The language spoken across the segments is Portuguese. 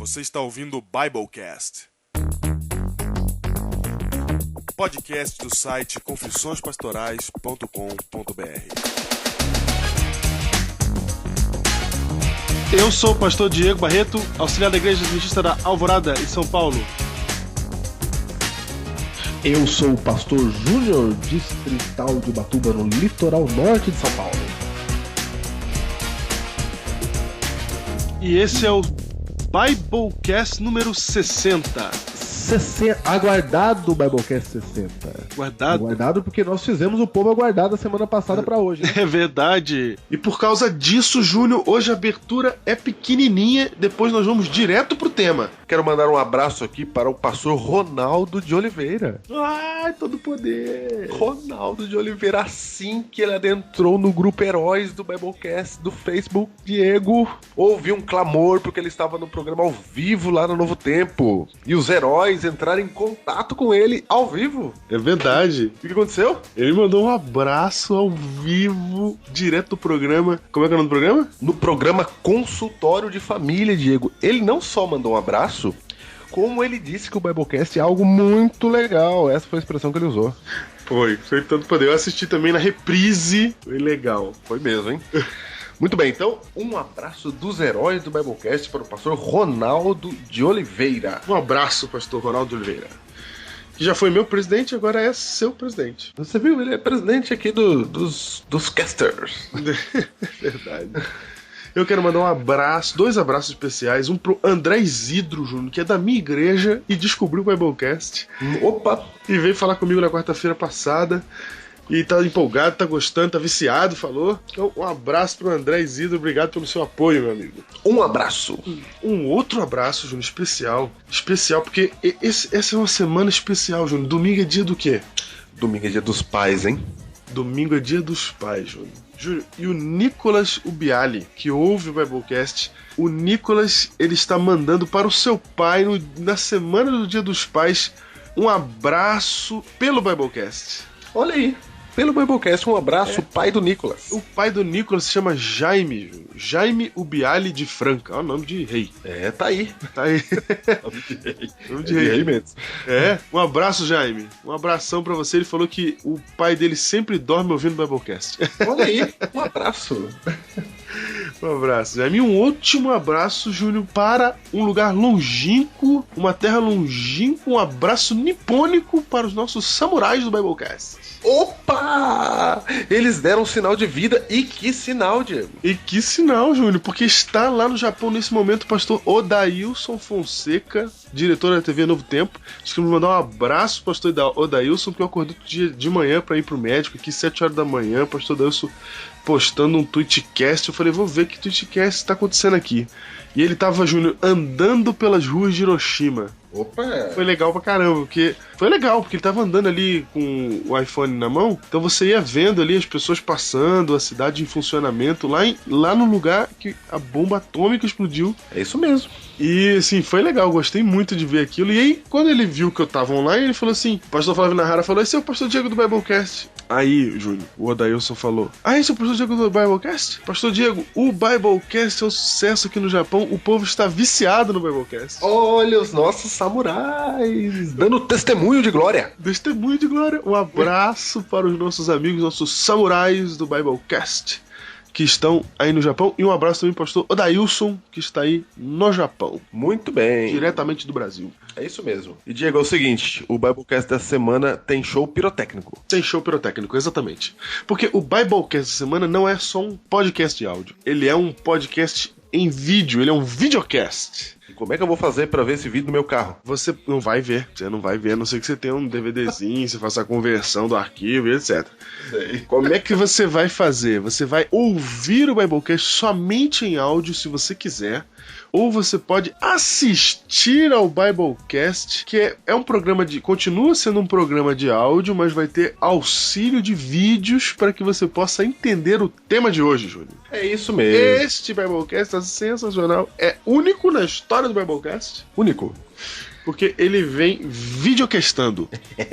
Você está ouvindo o Biblecast, podcast do site confissõespastorais.com.br. Eu sou o pastor Diego Barreto, auxiliar da Igreja Adventista da Alvorada, em São Paulo. Eu sou o pastor Júnior, distrital de Ubatuba, no litoral norte de São Paulo. E esse é o Biblecast número 60. Aguardado o Biblecast 60. Aguardado porque nós fizemos o povo aguardar da semana passada pra hoje, né? É verdade. E por causa disso, Júnior, hoje a abertura é pequenininha, depois nós vamos direto pro tema. Quero mandar um abraço aqui para o pastor Ronaldo de Oliveira. Ai, todo poder! Ronaldo de Oliveira, assim que ele adentrou no grupo Heróis do Biblecast do Facebook, Diego, ouviu um clamor porque ele estava no programa ao vivo lá no Novo Tempo. E os heróis entraram em contato com ele ao vivo. É verdade. O que aconteceu? Ele mandou um abraço ao vivo, direto do programa. Como é que é o nome do programa? No programa Consultório de Família, Diego. Ele não só mandou um abraço, como ele disse que o Biblecast é algo muito legal. Essa foi a expressão que ele usou. Foi tanto poder. Eu assisti também na reprise. Foi legal. Foi mesmo, hein? Muito bem, então, um abraço dos heróis do Biblecast para o pastor Ronaldo de Oliveira. Um abraço, pastor Ronaldo de Oliveira. Que já foi meu presidente, agora é seu presidente. Você viu? Ele é presidente aqui dos casters. Verdade. Eu quero mandar um abraço, 2 abraços especiais. Um pro André Isidro Júnior, que é da minha igreja e descobriu o Biblecast. Opa! E veio falar comigo na quarta-feira passada. E tá empolgado, tá gostando, tá viciado, falou. Então, um abraço pro André Isidro, obrigado pelo seu apoio, meu amigo. Um abraço. Um outro abraço, Júnior, especial. Especial, porque essa é uma semana especial, Júnior. Domingo é dia do quê? Domingo é dia dos pais, hein? Domingo é dia dos pais, Júnior. Júnior, e o Nicolas Ubiali, que ouve o Biblecast, o Nicolas, ele está mandando para o seu pai, na semana do dia dos pais, um abraço pelo Biblecast. Olha aí. Pelo Biblecast, um abraço, pai do Nicolas. O pai do Nicolas se chama Jaime. Jaime Ubiali de Franca. Olha o nome de rei. É, tá aí. Tá aí. Nome de rei. Nome de rei mesmo. É. Um abraço, Jaime. Um abração pra você. Ele falou que o pai dele sempre dorme ouvindo o Biblecast. Olha aí. Um abraço. Um abraço, Jaime. E um último abraço, Júnior, para um lugar longínquo, uma terra longínqua. Um abraço nipônico para os nossos samurais do Biblecast. Opa! Eles deram um sinal de vida. E que sinal, Diego? E que sinal, Júnior, porque está lá no Japão nesse momento o pastor Odailson Fonseca, diretor da TV Novo Tempo. Diz que me mandar um abraço, pastor Odailson, porque eu acordei de manhã para ir pro médico, aqui 7 horas da manhã, pastor Odailson postando um tweetcast. Eu falei, vou ver que tweetcast está acontecendo aqui. E ele tava, Júnior, andando pelas ruas de Hiroshima. Opa! Foi legal pra caramba, porque ele tava andando ali com o iPhone na mão, então você ia vendo ali as pessoas passando, a cidade em funcionamento, lá no lugar que a bomba atômica explodiu. É isso mesmo. E, assim, foi legal, gostei muito de ver aquilo. E aí, quando ele viu que eu tava online, ele falou assim, o pastor Flávio Nahara falou, esse é o pastor Diego do Biblecast. Aí, Júnior, o Odailson falou, esse é o pastor Diego do Biblecast? Pastor Diego, o Biblecast é um sucesso aqui no Japão, o povo está viciado no Biblecast. Olha os nossos samurais dando testemunho de glória. Testemunho de glória. Um abraço para os nossos amigos, nossos samurais do Biblecast, que estão aí no Japão. E um abraço também para o pastor Odailson, que está aí no Japão. Muito bem. Diretamente do Brasil. É isso mesmo. E Diego, é o seguinte, o Biblecast dessa semana tem show pirotécnico. Tem show pirotécnico, exatamente. Porque o Biblecast dessa semana não é só um podcast de áudio. Ele é um podcast em vídeo, ele é um videocast. E como é que eu vou fazer pra ver esse vídeo no meu carro? Você não vai ver, a não ser que você tenha um DVDzinho, você faça a conversão do arquivo e etc. Sei. Como é que você vai fazer? Você vai ouvir o Biblecast somente em áudio, se você quiser, ou você pode assistir ao Biblecast, que é um programa continua sendo um programa de áudio, mas vai ter auxílio de vídeos para que você possa entender o tema de hoje, Júnior. É isso mesmo. Este Biblecast é sensacional, é único na história do Biblecast. Único. Porque ele vem videocastando,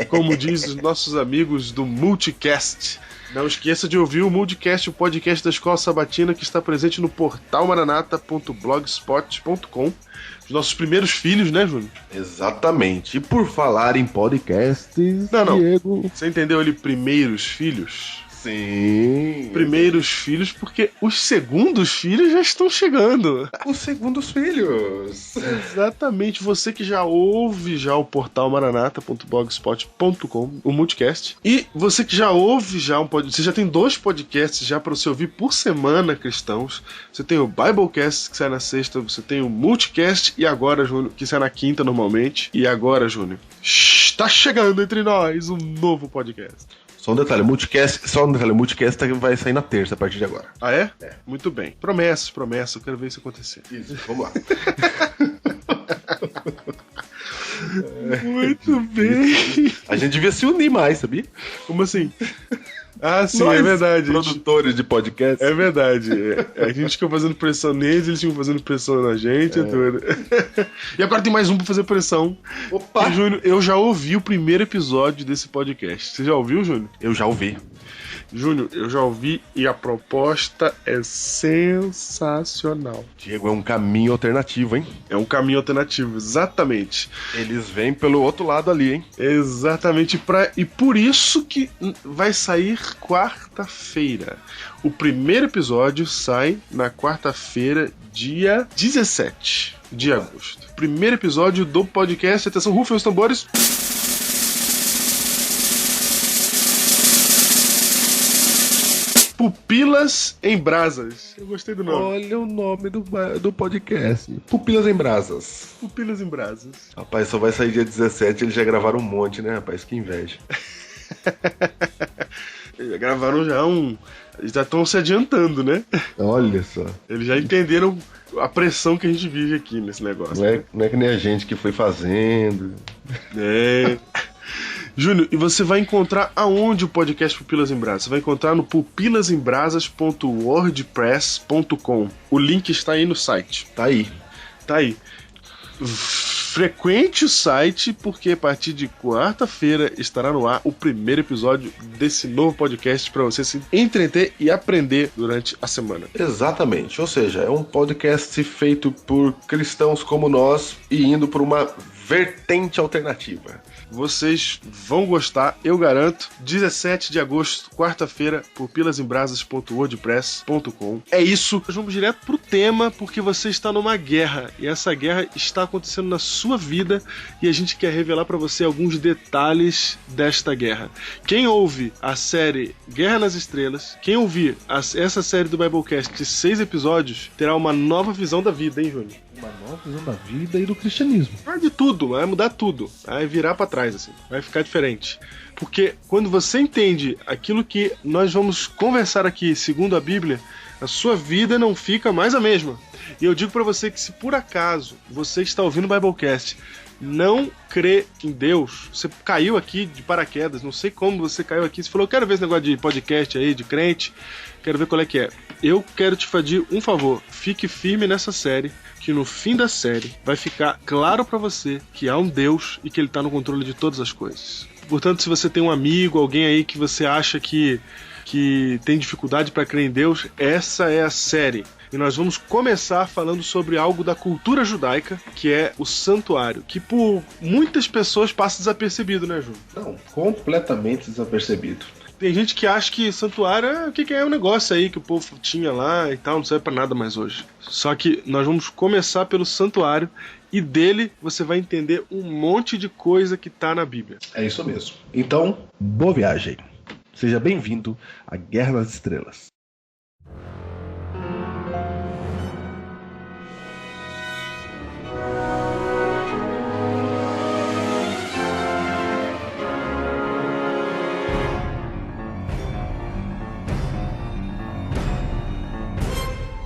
como diz os nossos amigos do Multicast. Não esqueça de ouvir o Mudcast, o podcast da Escola Sabatina, que está presente no portal maranata.blogspot.com. Os nossos primeiros filhos, né, Júnior? Exatamente. E por falar em podcasts, Não. Diego... Você entendeu ali, primeiros filhos? Sim. Primeiros filhos, porque os segundos filhos já estão chegando. Os segundos filhos. Exatamente, você que já ouve já o portal maranata.blogspot.com, o Multicast, e você que já ouve já você já tem 2 podcasts já para você ouvir por semana, cristãos. Você tem o Biblecast, que sai na sexta, você tem o Multicast, e agora, Júnior, que sai na quinta normalmente, e agora, Júnior, está chegando entre nós um novo podcast. Só um detalhe, o Multicast vai sair na terça a partir de agora. Ah, é? É. Muito bem. Promessas, eu quero ver isso acontecer. Isso, vamos lá. Muito bem. A gente devia se unir mais, sabia? Como assim? Ah, sim, Nós, é verdade. produtores de podcast. É verdade. A gente ficou fazendo pressão neles, eles ficam fazendo pressão na gente. Tudo. E agora tem mais um pra fazer pressão. Opa! E, Júnior, eu já ouvi o primeiro episódio desse podcast. Você já ouviu, Júnior? Eu já ouvi. Júnior, eu já ouvi e a proposta é sensacional. Diego, é um caminho alternativo, hein? É um caminho alternativo, exatamente. Eles vêm pelo outro lado ali, hein? Exatamente, e por isso que vai sair quarta-feira. O primeiro episódio sai na quarta-feira, dia 17 de agosto. Primeiro episódio do podcast. Atenção, rufem os tambores. Pupilas em Brasas. Eu gostei do nome. Olha o nome do podcast. Pupilas em Brasas. Pupilas em Brasas. Rapaz, só vai sair dia 17, eles já gravaram um monte, né, rapaz? Que inveja. Já gravaram já estão se adiantando, né? Olha só. Eles já entenderam a pressão que a gente vive aqui nesse negócio. Não é que nem a gente que foi fazendo. É... Júnior, e você vai encontrar aonde o podcast Pupilas em Brasas? Você vai encontrar no pupilasembrasas.wordpress.com. O link está aí no site. Tá aí. Frequente o site, porque a partir de quarta-feira estará no ar o primeiro episódio desse novo podcast para você se entreter e aprender durante a semana. Exatamente, ou seja, é um podcast feito por cristãos como nós e indo por uma vertente alternativa. Vocês vão gostar, eu garanto. 17 de agosto, quarta-feira, pupilasembrasas.wordpress.com. É isso. Nós vamos direto pro tema, porque você está numa guerra. E essa guerra está acontecendo na sua vida. E a gente quer revelar para você alguns detalhes desta guerra. Quem ouve a série Guerra nas Estrelas, quem ouvir essa série do Biblecast de 6 episódios, terá uma nova visão da vida, hein, Júnior? Uma nova visão da vida e do cristianismo. Vai de tudo, vai mudar tudo. Vai virar pra trás, assim. Vai ficar diferente. Porque quando você entende aquilo que nós vamos conversar aqui, segundo a Bíblia, a sua vida não fica mais a mesma. E eu digo pra você que se por acaso você está ouvindo o Biblecast, não crê em Deus, você caiu aqui de paraquedas, não sei como você caiu aqui, você falou, eu quero ver esse negócio de podcast aí, de crente, quero ver qual é que é. Eu quero te pedir um favor, fique firme nessa série, que no fim da série vai ficar claro pra você que há um Deus e que ele tá no controle de todas as coisas. Portanto, se você tem um amigo, alguém aí que você acha que tem dificuldade pra crer em Deus, essa é a série. E nós vamos começar falando sobre algo da cultura judaica, que é o santuário, que por muitas pessoas passa desapercebido, né, Ju? Não, completamente desapercebido. Tem gente que acha que santuário é o que é um negócio aí que o povo tinha lá e tal, não serve pra nada mais hoje. Só que nós vamos começar pelo santuário e dele você vai entender um monte de coisa que tá na Bíblia. É isso mesmo. Então, boa viagem. Seja bem-vindo à Guerra nas Estrelas.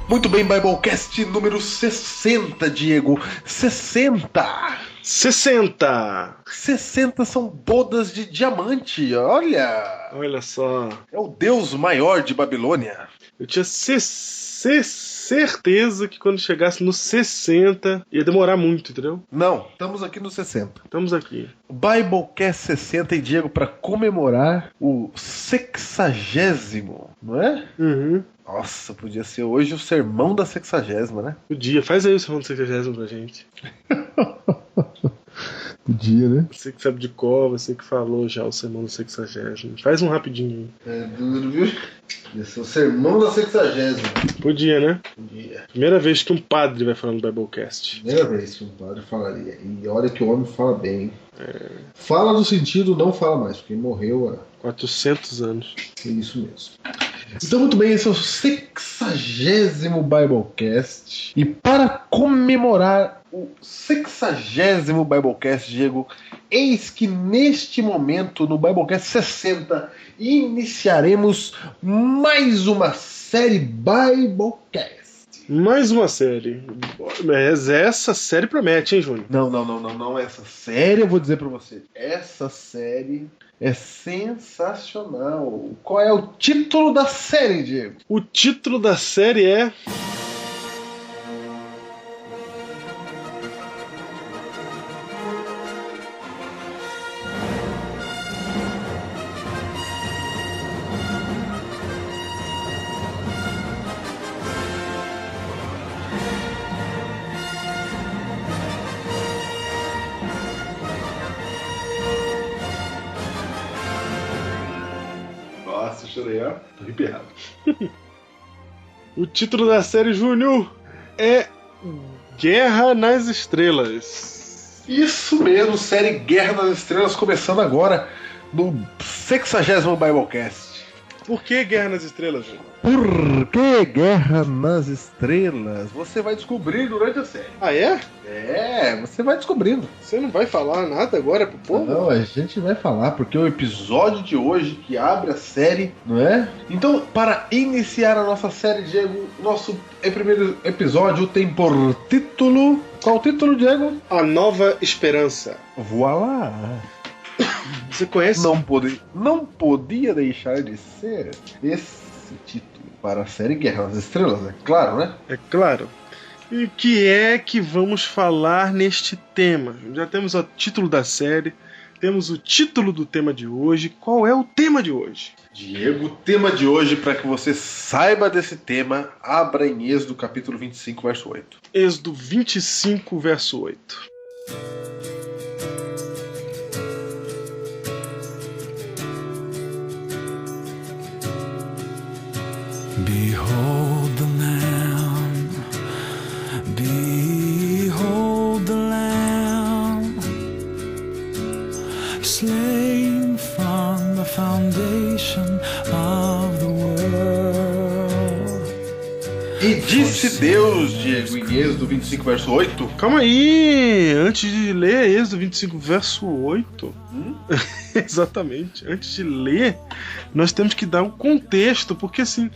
Muito bem, Biblecast número 60, Diego. 60! 60! 60 são bodas de diamante, olha! Olha só. É o deus maior de Babilônia. Eu tinha 60 certeza que quando chegasse no 60 ia demorar muito, entendeu? Não, estamos aqui no 60. Estamos aqui. Biblecast 60, e Diego, para comemorar o 60º, não é? Uhum. Nossa, podia ser hoje o sermão da 60ª, né? O dia. Faz aí o sermão do 60º pra gente. Podia, né? Você que sabe de cor, você que falou já o sermão do 60º. Faz um rapidinho aí. É duro, viu? Ia ser o sermão da 60ª. Podia, né? Podia. Primeira vez que um padre vai falar no Biblecast. Primeira vez que um padre falaria. E olha que o homem fala bem, hein? Fala no sentido, não fala mais, porque morreu há 400 anos. isso mesmo. Então, muito bem, esse é o 60º Biblecast. E para comemorar o 60º Biblecast, Diego, eis que neste momento, no Biblecast 60, iniciaremos mais uma série Biblecast. Mais uma série. Mas essa série promete, hein, Júnior? Não. Essa série, eu vou dizer pra você. Essa série é sensacional. Qual é o título da série, Diego? O título da série é... Nossa, chorei, ó. Tô arrepiado. O título da série, Júnior, é Guerra nas Estrelas. Isso mesmo, série Guerra nas Estrelas começando agora no 60º Biblecast. Por que Guerra nas Estrelas, Júnior? Por que Guerra nas Estrelas? Você vai descobrir durante a série. Ah, é? É, você vai descobrindo. Você não vai falar nada agora pro povo? Não, a gente vai falar, porque é o episódio de hoje que abre a série, não é? Então, para iniciar a nossa série, Diego, nosso primeiro episódio tem por título... Qual o título, Diego? A Nova Esperança. Voilá! Você conhece? Não podia deixar de ser esse título para a série Guerra nas Estrelas, é claro, né? É claro. E o que é que vamos falar neste tema? Já temos o título da série, temos o título do tema de hoje. Qual é o tema de hoje? Diego, o tema de hoje, para que você saiba desse tema, abra em Êxodo capítulo 25, verso 8. Êxodo 25, verso 8. Behold the Lamb, behold the Lamb, slain from the foundation of the world. E disse Deus, Diego, em Êxodo 25, verso 8. Calma aí, antes de ler Êxodo 25, verso 8, exatamente, antes de ler, nós temos que dar um contexto, porque assim,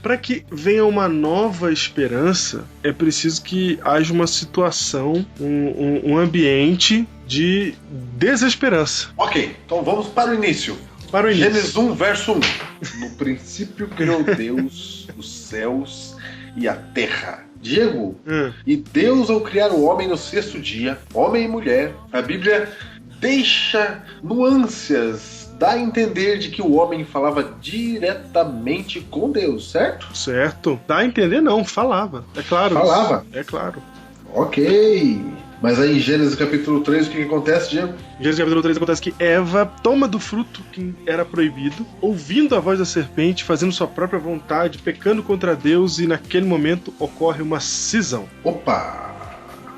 para que venha uma nova esperança, é preciso que haja uma situação, um ambiente de desesperança. Ok, então vamos para o início. Para o início. Gênesis 1, verso 1. No princípio criou Deus os céus e a terra. Diego, e Deus ao criar o homem no 6º dia, homem e mulher, a Bíblia deixa nuances, dá a entender de que o homem falava diretamente com Deus, certo? Certo. Dá a entender não, falava. É claro. Falava? É claro. Ok. Mas aí em Gênesis capítulo 3, o que acontece, Diego? Em Gênesis capítulo 3 acontece que Eva toma do fruto que era proibido, ouvindo a voz da serpente, fazendo sua própria vontade, pecando contra Deus, e naquele momento ocorre uma cisão. Opa!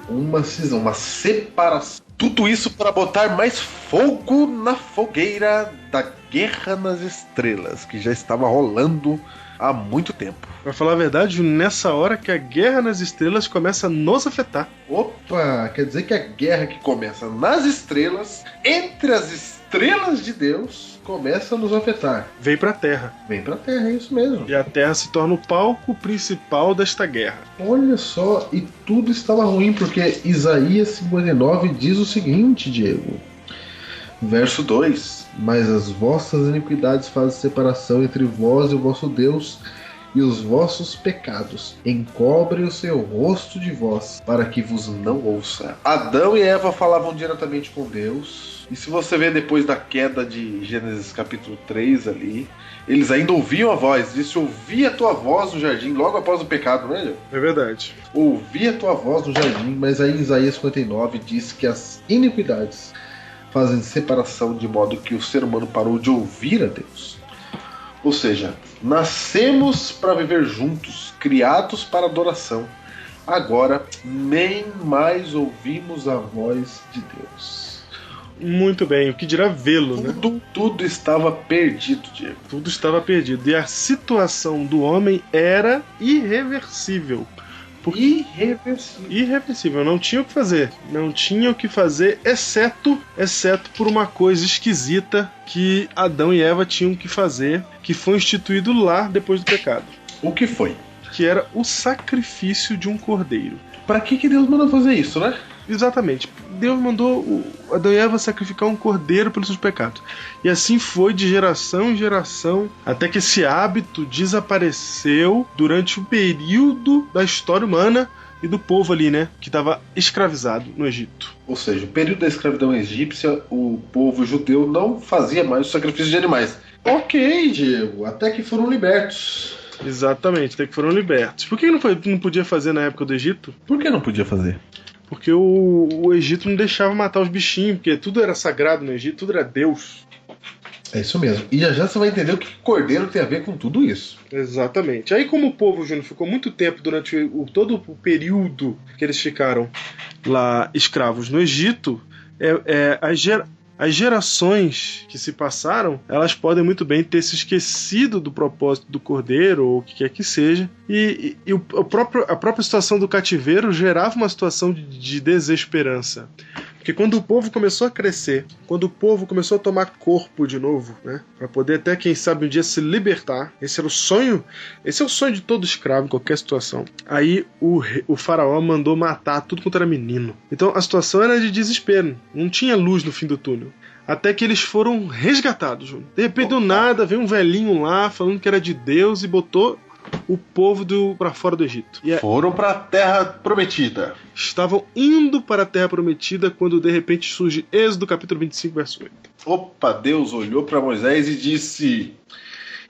Uma cisão, uma separação. Tudo isso para botar mais fogo na fogueira da Guerra nas Estrelas, que já estava rolando há muito tempo. Pra falar a verdade, nessa hora que a Guerra nas Estrelas começa a nos afetar. Opa, quer dizer que a guerra que começa nas estrelas, entre as estrelas de Deus, começa a nos afetar. Vem pra Terra. Vem pra Terra, é isso mesmo. E a Terra se torna o palco principal desta guerra. Olha só, e tudo estava ruim, porque Isaías 59 diz o seguinte, Diego. Verso 2. Mas as vossas iniquidades fazem separação entre vós e o vosso Deus, e os vossos pecados. Encobre o seu rosto de vós, para que vos não ouça. Adão e Eva falavam diretamente com Deus. E se você ver depois da queda de Gênesis capítulo 3 ali, eles ainda ouviam a voz. Disse: ouvi a tua voz no jardim, logo após o pecado, não é? É verdade. Ouvi a tua voz no jardim, mas aí Isaías 59 diz que as iniquidades fazem separação, de modo que o ser humano parou de ouvir a Deus. Ou seja, nascemos para viver juntos, criados para adoração. Agora, nem mais ouvimos a voz de Deus. Muito bem, o que dirá vê-lo, né? Tudo estava perdido, Diego. Tudo estava perdido. E a situação do homem era irreversível. Irreversível, não tinha o que fazer. Não tinha o que fazer, exceto por uma coisa esquisita que Adão e Eva tinham que fazer, que foi instituído lá depois do pecado. O que foi? Que era o sacrifício de um cordeiro. Para que Deus mandou fazer isso, né? Exatamente. Deus mandou Adão e Eva sacrificar um cordeiro pelos seus pecados. E assim foi de geração em geração, até que esse hábito desapareceu durante o período da história humana e do povo ali, né? Que estava escravizado no Egito. Ou seja, o período da escravidão egípcia, o povo judeu não fazia mais o sacrifício de animais. Ok, Diego, até que foram libertos. Exatamente, até que foram libertos. Por que não podia fazer na época do Egito? Por que não podia fazer? Porque o Egito não deixava matar os bichinhos, porque tudo era sagrado no Egito, tudo era Deus. É isso mesmo. E já você vai entender o que cordeiro tem a ver com tudo isso. Exatamente. Aí, como o povo, Júnior, ficou muito tempo durante todo o período que eles ficaram lá escravos no Egito, as gerações que se passaram, elas podem muito bem ter se esquecido do propósito do cordeiro, ou o que quer que seja, e a própria situação do cativeiro gerava uma situação de desesperança. Porque quando o povo começou a crescer, quando o povo começou a tomar corpo de novo, né, para poder até, quem sabe, um dia se libertar, esse é o sonho de todo escravo em qualquer situação. Aí o faraó mandou matar tudo quanto era menino. Então a situação era de desespero, não tinha luz no fim do túnel. Até que eles foram resgatados, Júnior. De repente, do nada, veio um velhinho lá falando que era de Deus e botou o povo para fora do Egito. Foram para a Terra Prometida. Estavam indo para a Terra Prometida quando de repente surge Êxodo capítulo 25, verso 8. Opa, Deus olhou para Moisés e disse: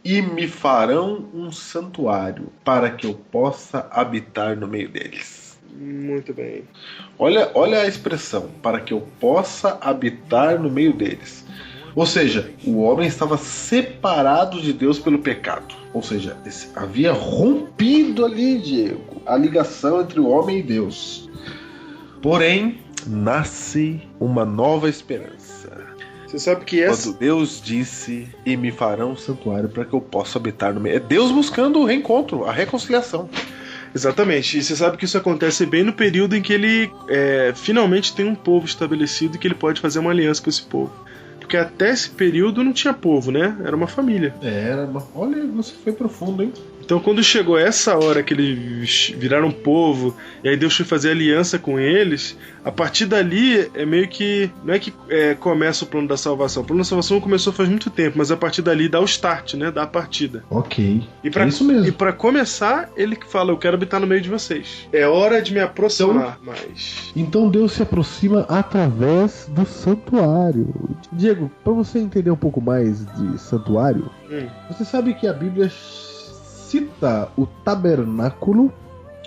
e me farão um santuário para que eu possa habitar no meio deles. Muito bem. Olha a expressão, para que eu possa habitar no meio deles. Ou seja, o homem estava separado de Deus pelo pecado. Ou seja, havia rompido ali, Diego, a ligação entre o homem e Deus. Porém, nasce uma nova esperança. Você sabe que Quando Deus disse: e me farão um santuário para que eu possa habitar no meio. É Deus buscando o reencontro, a reconciliação. Exatamente, e você sabe que isso acontece bem no período em que ele finalmente tem um povo estabelecido e que ele pode fazer uma aliança com esse povo. Porque até esse período não tinha povo, né? Era uma família. Olha, você foi profundo, hein? Então quando chegou essa hora que eles viraram povo, e aí Deus foi fazer aliança com eles, a partir dali é meio que... Não é que começa o plano da salvação. O plano da salvação começou faz muito tempo, mas a partir dali dá o start, né? Dá a partida. Ok. É isso mesmo. E pra começar, ele que fala: eu quero habitar no meio de vocês. É hora de me aproximar mais. Então Deus se aproxima através do santuário. Diego, pra você entender um pouco mais de santuário, você sabe que a Bíblia cita o tabernáculo.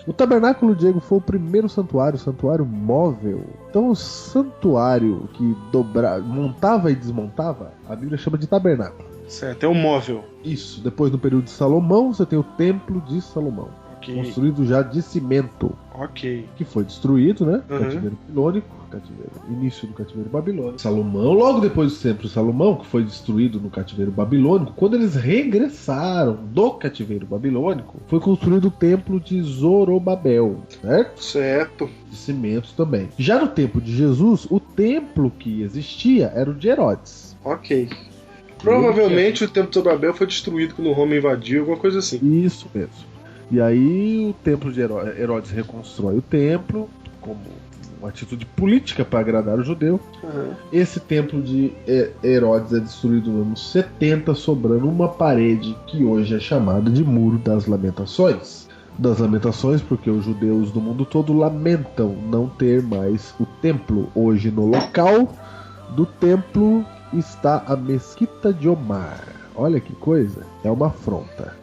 O tabernáculo, Diego, foi o primeiro santuário, o santuário móvel. Então o santuário que montava e desmontava, a Bíblia chama de tabernáculo. Certo, é o móvel. Isso, depois no período de Salomão, você tem o templo de Salomão. Okay. Construído já de cimento. Ok. Que foi destruído, né? Cativeiro babilônico, início do cativeiro babilônico. Salomão, logo depois do templo de Salomão, que foi destruído no cativeiro babilônico, quando eles regressaram do cativeiro babilônico, foi construído o templo de Zorobabel, certo? Certo. De cimento também. Já no tempo de Jesus, o templo que existia era o de Herodes. Ok. Provavelmente o templo de Zorobabel foi destruído quando Roma invadiu, alguma coisa assim. Isso mesmo. E aí o templo de Herodes reconstrói o templo, como uma atitude política para agradar o judeu. Esse templo de Herodes é destruído no ano 70, sobrando uma parede que hoje é chamada de Muro das Lamentações. Das Lamentações porque os judeus do mundo todo lamentam não ter mais o templo. Hoje no local do templo está a Mesquita de Omar. Olha que coisa, é uma afronta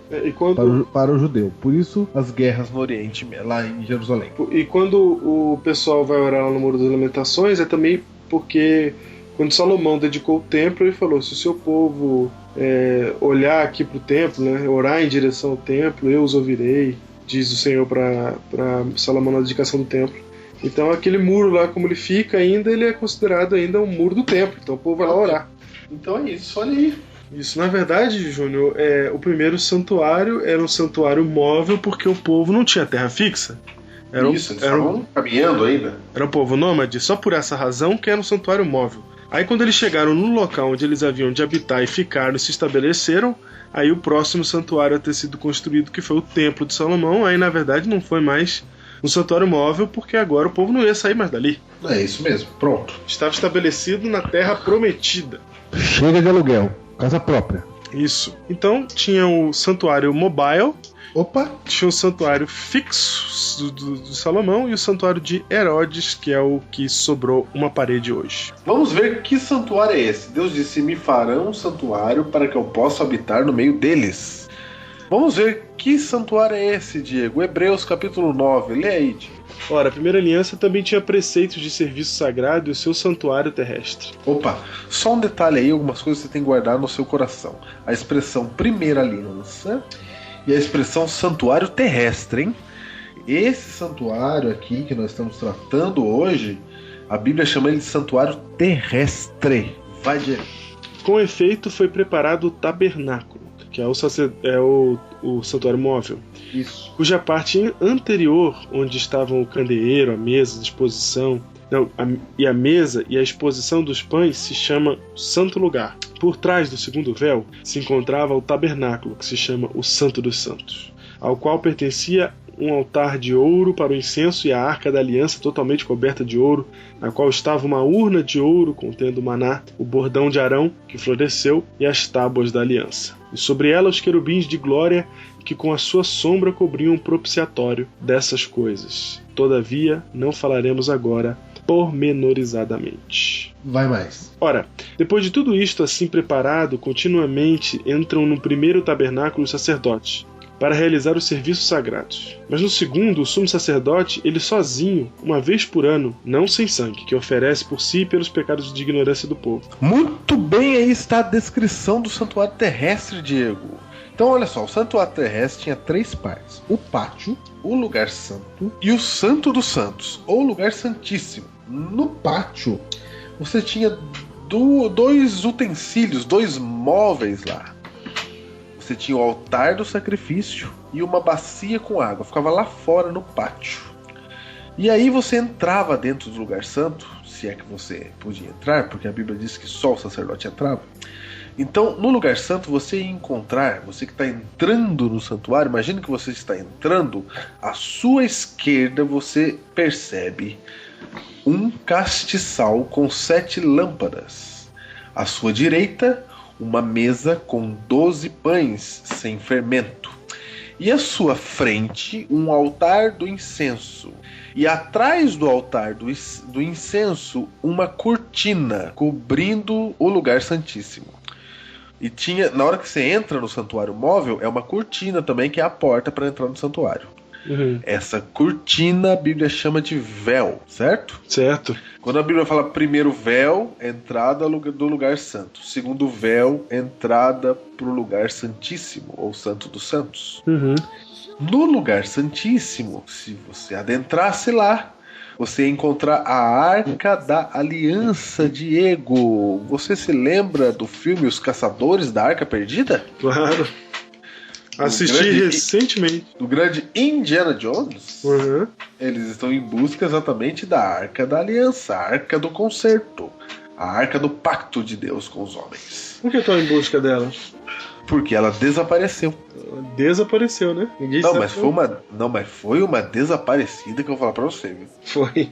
para o judeu. Por isso as guerras no Oriente, lá em Jerusalém. E quando o pessoal vai orar lá no Muro das Lamentações, é também porque quando Salomão dedicou o templo, ele falou: se o seu povo olhar aqui para o templo, né, orar em direção ao templo, eu os ouvirei, diz o Senhor para Salomão na dedicação do templo. Então aquele muro lá, como ele fica ainda, ele é considerado ainda um muro do templo. Então o povo vai lá orar. Então é isso, olha aí. Isso, na verdade, Júnior, o primeiro era um santuário móvel porque o povo não tinha terra fixa. Eles estavam caminhando ainda. Era um povo nômade, só por essa razão que era um santuário móvel. Aí quando eles chegaram no local onde eles haviam de habitar e ficaram e se estabeleceram, aí o próximo santuário a ter sido construído, que foi o Templo de Salomão, aí na verdade não foi mais um santuário móvel, porque agora o povo não ia sair mais dali. É isso mesmo, pronto. Estava estabelecido na terra prometida. Chega de aluguel, casa própria. Isso. Então tinha o santuário mobile. Opa! Tinha o santuário fixo do Salomão e o santuário de Herodes, que é o que sobrou uma parede hoje. Vamos ver que santuário é esse. Deus disse: me farão um santuário para que eu possa habitar no meio deles. Vamos ver que santuário é esse, Diego. Hebreus capítulo 9, lê aí, Diego. Ora, a primeira aliança também tinha preceitos de serviço sagrado e o seu santuário terrestre. Opa, só um detalhe aí, algumas coisas você tem que guardar no seu coração. A expressão primeira aliança e a expressão santuário terrestre, hein? Esse santuário aqui que nós estamos tratando hoje, a Bíblia chama ele de santuário terrestre. Vai, Diego. Com efeito, foi preparado o tabernáculo, que é o santuário móvel. Isso. Cuja parte anterior, onde estavam o candeeiro, a mesa de exposição, a mesa e a exposição dos pães, se chama Santo Lugar. Por trás do segundo véu se encontrava o tabernáculo, que se chama o Santo dos Santos, ao qual pertencia um altar de ouro para o incenso e a arca da aliança totalmente coberta de ouro, na qual estava uma urna de ouro contendo o maná, o bordão de Arão que floresceu e as tábuas da aliança. E sobre ela os querubins de glória que com a sua sombra cobriam o propiciatório. Dessas coisas, todavia, não falaremos agora pormenorizadamente. Vai mais. Ora, depois de tudo isto assim preparado, continuamente entram no primeiro tabernáculo os sacerdotes, para realizar os serviços sagrados. Mas no segundo, o sumo sacerdote, ele sozinho, uma vez por ano, não sem sangue, que oferece por si e pelos pecados de ignorância do povo. Muito bem, aí está a descrição do santuário terrestre, Diego. Então olha só, o santuário terrestre tinha 3 partes: o pátio, o lugar santo e o santo dos santos, ou lugar santíssimo. No pátio, você tinha 2 utensílios, 2 móveis lá. Você tinha o altar do sacrifício e uma bacia com água. Ficava lá fora no pátio. E aí você entrava dentro do lugar santo, se é que você podia entrar, porque a Bíblia diz que só o sacerdote entrava. Então, no lugar santo, você ia encontrar, você que está entrando no santuário, imagine que você está entrando, à sua esquerda você percebe um castiçal com 7 lâmpadas. À sua direita, uma mesa com 12 pães sem fermento. E à sua frente, um altar do incenso. E atrás do altar do incenso, uma cortina cobrindo o lugar santíssimo. E tinha, na hora que você entra no santuário móvel, é uma cortina também, que é a porta para entrar no santuário. Uhum. Essa cortina a Bíblia chama de véu, certo? Certo. Quando a Bíblia fala primeiro véu, entrada do lugar santo. Segundo véu, entrada para o lugar santíssimo, ou santo dos santos. Uhum. No lugar santíssimo, se você adentrasse lá, você ia encontrar a Arca da Aliança, Diego. Você se lembra do filme Os Caçadores da Arca Perdida? Claro. Assisti recentemente. Do grande Indiana Jones. Uhum. Eles estão em busca exatamente da Arca da Aliança, a Arca do Concerto. A arca do pacto de Deus com os homens. Por que estão em busca dela? Porque ela desapareceu. Ela desapareceu, né? Ninguém Não, sabe mas foi uma desaparecida que eu vou falar pra você, viu? Foi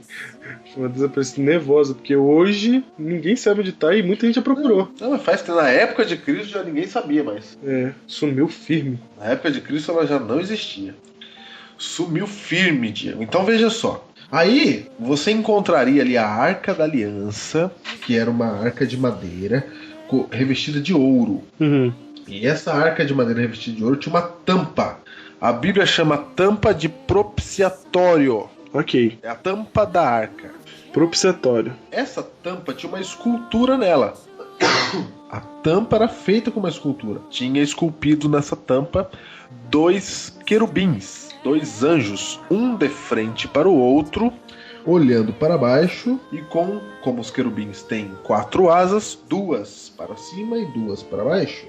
uma desaparecida nervosa, porque hoje ninguém sabe onde tá e muita gente já procurou. Não, mas faz que na época de Cristo já ninguém sabia mais. Sumiu firme. Na época de Cristo ela já não existia. Sumiu firme, Diego. Então veja só. Aí você encontraria ali a Arca da Aliança, que era uma arca de madeira revestida de ouro. Uhum. E essa arca de madeira revestida de ouro tinha uma tampa. A Bíblia chama tampa de propiciatório. Ok. É a tampa da arca. Propiciatório. Essa tampa tinha uma escultura nela. A tampa era feita com uma escultura. Tinha esculpido nessa tampa 2 querubins, 2 anjos, um de frente para o outro, olhando para baixo e como os querubins têm 4 asas, 2 para cima e 2 para baixo.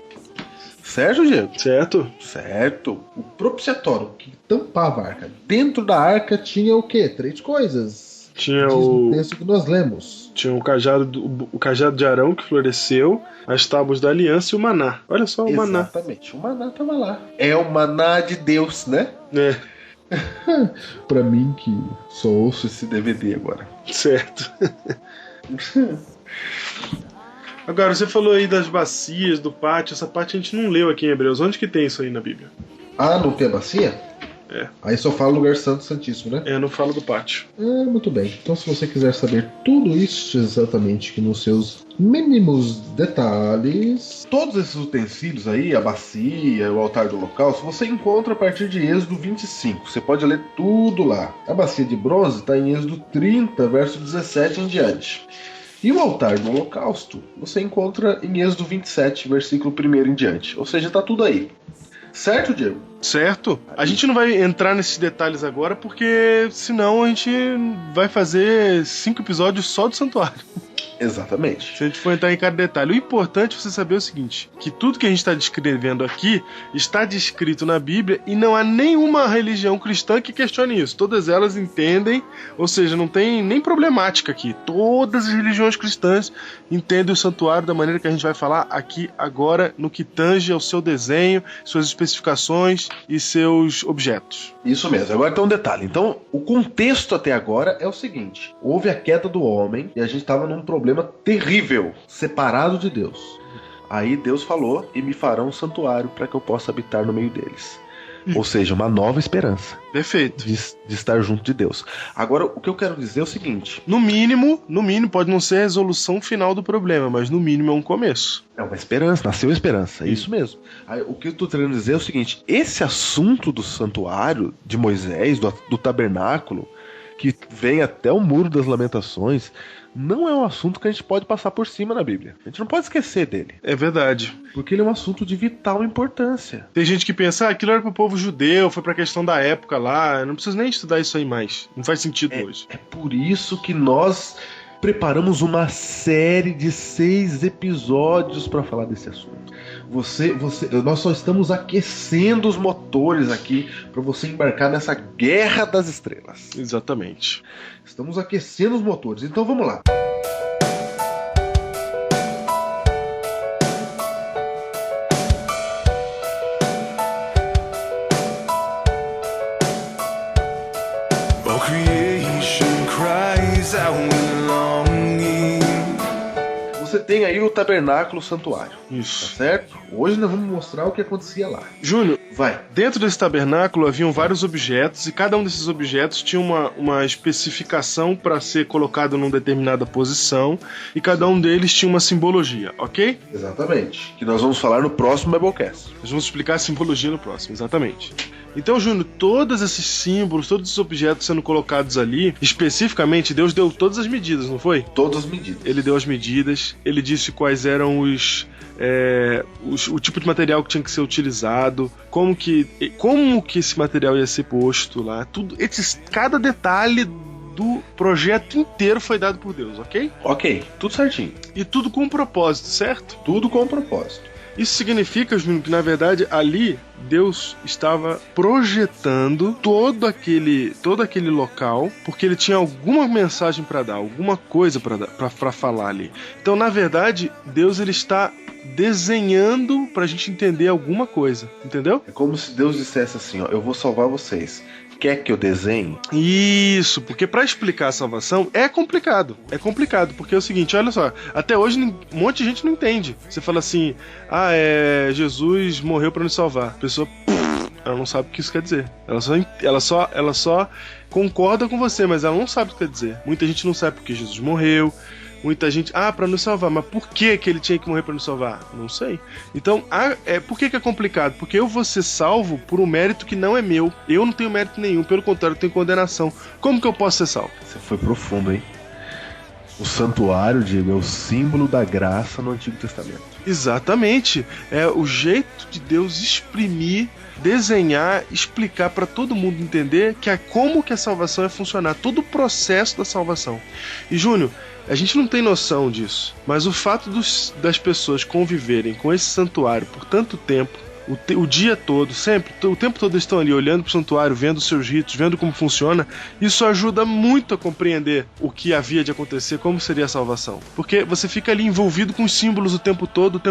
Certo, Diego? Certo. Certo. O propiciatório que tampava a arca. Dentro da arca tinha o quê? 3 coisas. Tinha Diz o texto que nós lemos. Tinha o cajado de Arão que floresceu, as tábuas da aliança e o maná. Olha só o maná. Exatamente, o maná tava lá. É o maná de Deus, né? É. Pra mim que só ouço esse DVD agora. Certo. Agora, você falou aí das bacias, do pátio. Essa parte a gente não leu aqui em Hebreus. Onde que tem isso aí na Bíblia? Ah, não tem a bacia? É. Aí só fala lugar santo e santíssimo, né? Não falo do pátio. Muito bem. Então se você quiser saber tudo isso exatamente que nos seus mínimos detalhes, todos esses utensílios aí, a bacia, o altar do holocausto, você encontra a partir de Êxodo 25. Você pode ler tudo lá. A bacia de bronze está em Êxodo 30, verso 17 em diante. E o altar do holocausto você encontra em Êxodo 27, versículo 1 em diante. Ou seja, está tudo aí. Certo, Diego? Certo. A gente não vai entrar nesses detalhes agora, porque senão a gente vai fazer 5 episódios só do santuário. Exatamente. Se a gente for entrar em cada detalhe. O importante é você saber o seguinte, que tudo que a gente está descrevendo aqui está descrito na Bíblia e não há nenhuma religião cristã que questione isso. Todas elas entendem, ou seja, não tem nem problemática aqui. Todas as religiões cristãs entendem o santuário da maneira que a gente vai falar aqui agora, no que tange ao seu desenho, suas especificações e seus objetos. Isso mesmo. Agora tem um detalhe. Então, o contexto até agora é o seguinte. Houve a queda do homem e a gente estava num problema terrível, separado de Deus. Aí Deus falou, e me farão um santuário para que eu possa habitar no meio deles. Ou seja, uma nova esperança. Perfeito. De estar junto de Deus. Agora, o que eu quero dizer é o seguinte. No mínimo, pode não ser a resolução final do problema, mas no mínimo é um começo. É uma esperança, nasceu a esperança, é isso mesmo. Aí, o que eu estou querendo dizer é o seguinte, esse assunto do santuário de Moisés, do tabernáculo, que vem até o Muro das Lamentações, não é um assunto que a gente pode passar por cima na Bíblia. A gente não pode esquecer dele. É verdade. Porque ele é um assunto de vital importância. Tem gente que pensa, aquilo era pro povo judeu, foi pra questão da época lá, eu não preciso nem estudar isso aí mais. Não faz sentido hoje. É por isso que nós preparamos uma série de 6 episódios para falar desse assunto. Nós só estamos aquecendo os motores aqui para você embarcar nessa guerra das estrelas. Exatamente. Estamos aquecendo os motores. Então vamos lá. All creation cries out with longing. Você tem aí o tabernáculo santuário. Isso. Tá certo? Hoje nós vamos mostrar o que acontecia lá. Júnior, vai. Dentro desse tabernáculo haviam vários objetos e cada um desses objetos tinha uma especificação para ser colocado numa determinada posição e cada um deles tinha uma simbologia, ok? Exatamente. Que nós vamos falar no próximo Biblecast. Nós vamos explicar a simbologia no próximo, exatamente. Então, Júnior, todos esses símbolos, todos esses objetos sendo colocados ali, especificamente, Deus deu todas as medidas, não foi? Todas as medidas. Ele deu as medidas, ele disse quais eram o tipo de material que tinha que ser utilizado, como que esse material ia ser posto lá, tudo, cada detalhe do projeto inteiro foi dado por Deus, ok? Ok, tudo certinho. E tudo com um propósito, certo? Tudo com um propósito. Isso significa, Júnior, que na verdade ali Deus estava projetando todo aquele local, porque ele tinha alguma mensagem para dar, alguma coisa para falar ali. Então, na verdade, Deus ele está desenhando pra gente entender alguma coisa, entendeu? É como se Deus dissesse assim, ó, eu vou salvar vocês. Quer que eu desenhe? Isso, porque pra explicar a salvação é complicado. É complicado, porque é o seguinte, olha só, até hoje um monte de gente não entende. Você fala assim, Jesus morreu pra nos salvar. A pessoa, ela não sabe o que isso quer dizer. Ela só concorda com você, mas ela não sabe o que quer dizer. Muita gente não sabe porque Jesus morreu. Muita gente, pra nos salvar, mas por que ele tinha que morrer pra nos salvar? Não sei. Então, por que é complicado? Porque eu vou ser salvo por um mérito que não é meu. Eu não tenho mérito nenhum, pelo contrário, eu tenho condenação. Como que eu posso ser salvo? Você foi profundo, hein? O santuário, Diego, é o símbolo da graça no Antigo Testamento. Exatamente. É o jeito de Deus exprimir, desenhar, explicar para todo mundo entender como que a salvação vai funcionar, todo o processo da salvação. E, Júnior, a gente não tem noção disso, mas o fato das pessoas conviverem com esse santuário por tanto tempo, o dia todo, sempre, o tempo todo eles estão ali olhando pro santuário, vendo os seus ritos, vendo como funciona, isso ajuda muito a compreender o que havia de acontecer, como seria a salvação. Porque você fica ali envolvido com os símbolos o tempo todo,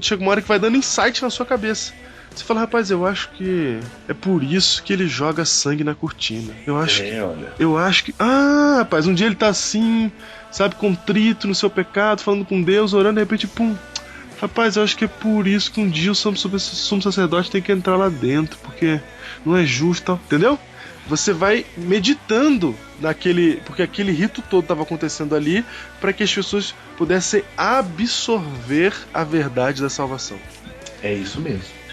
chega uma hora que vai dando insight na sua cabeça. Você fala, rapaz, eu acho que é por isso que ele joga sangue na cortina. Eu acho que... rapaz, um dia ele tá assim, sabe, contrito no seu pecado, falando com Deus, orando, de repente, pum... Rapaz, eu acho que é por isso que um dia o sumo sacerdote tem que entrar lá dentro, porque não é justo, entendeu? Você vai meditando porque aquele rito todo estava acontecendo ali para que as pessoas pudessem absorver a verdade da salvação. É isso mesmo.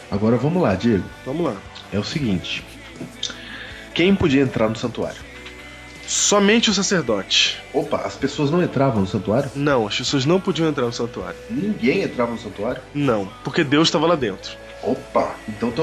Agora vamos lá, Diego. Vamos lá. É o seguinte, quem podia entrar no santuário? Somente o sacerdote. Opa, as pessoas não entravam no santuário? Não, as pessoas não podiam entrar no santuário. Ninguém entrava no santuário? Não, porque Deus estava lá dentro. Opa, então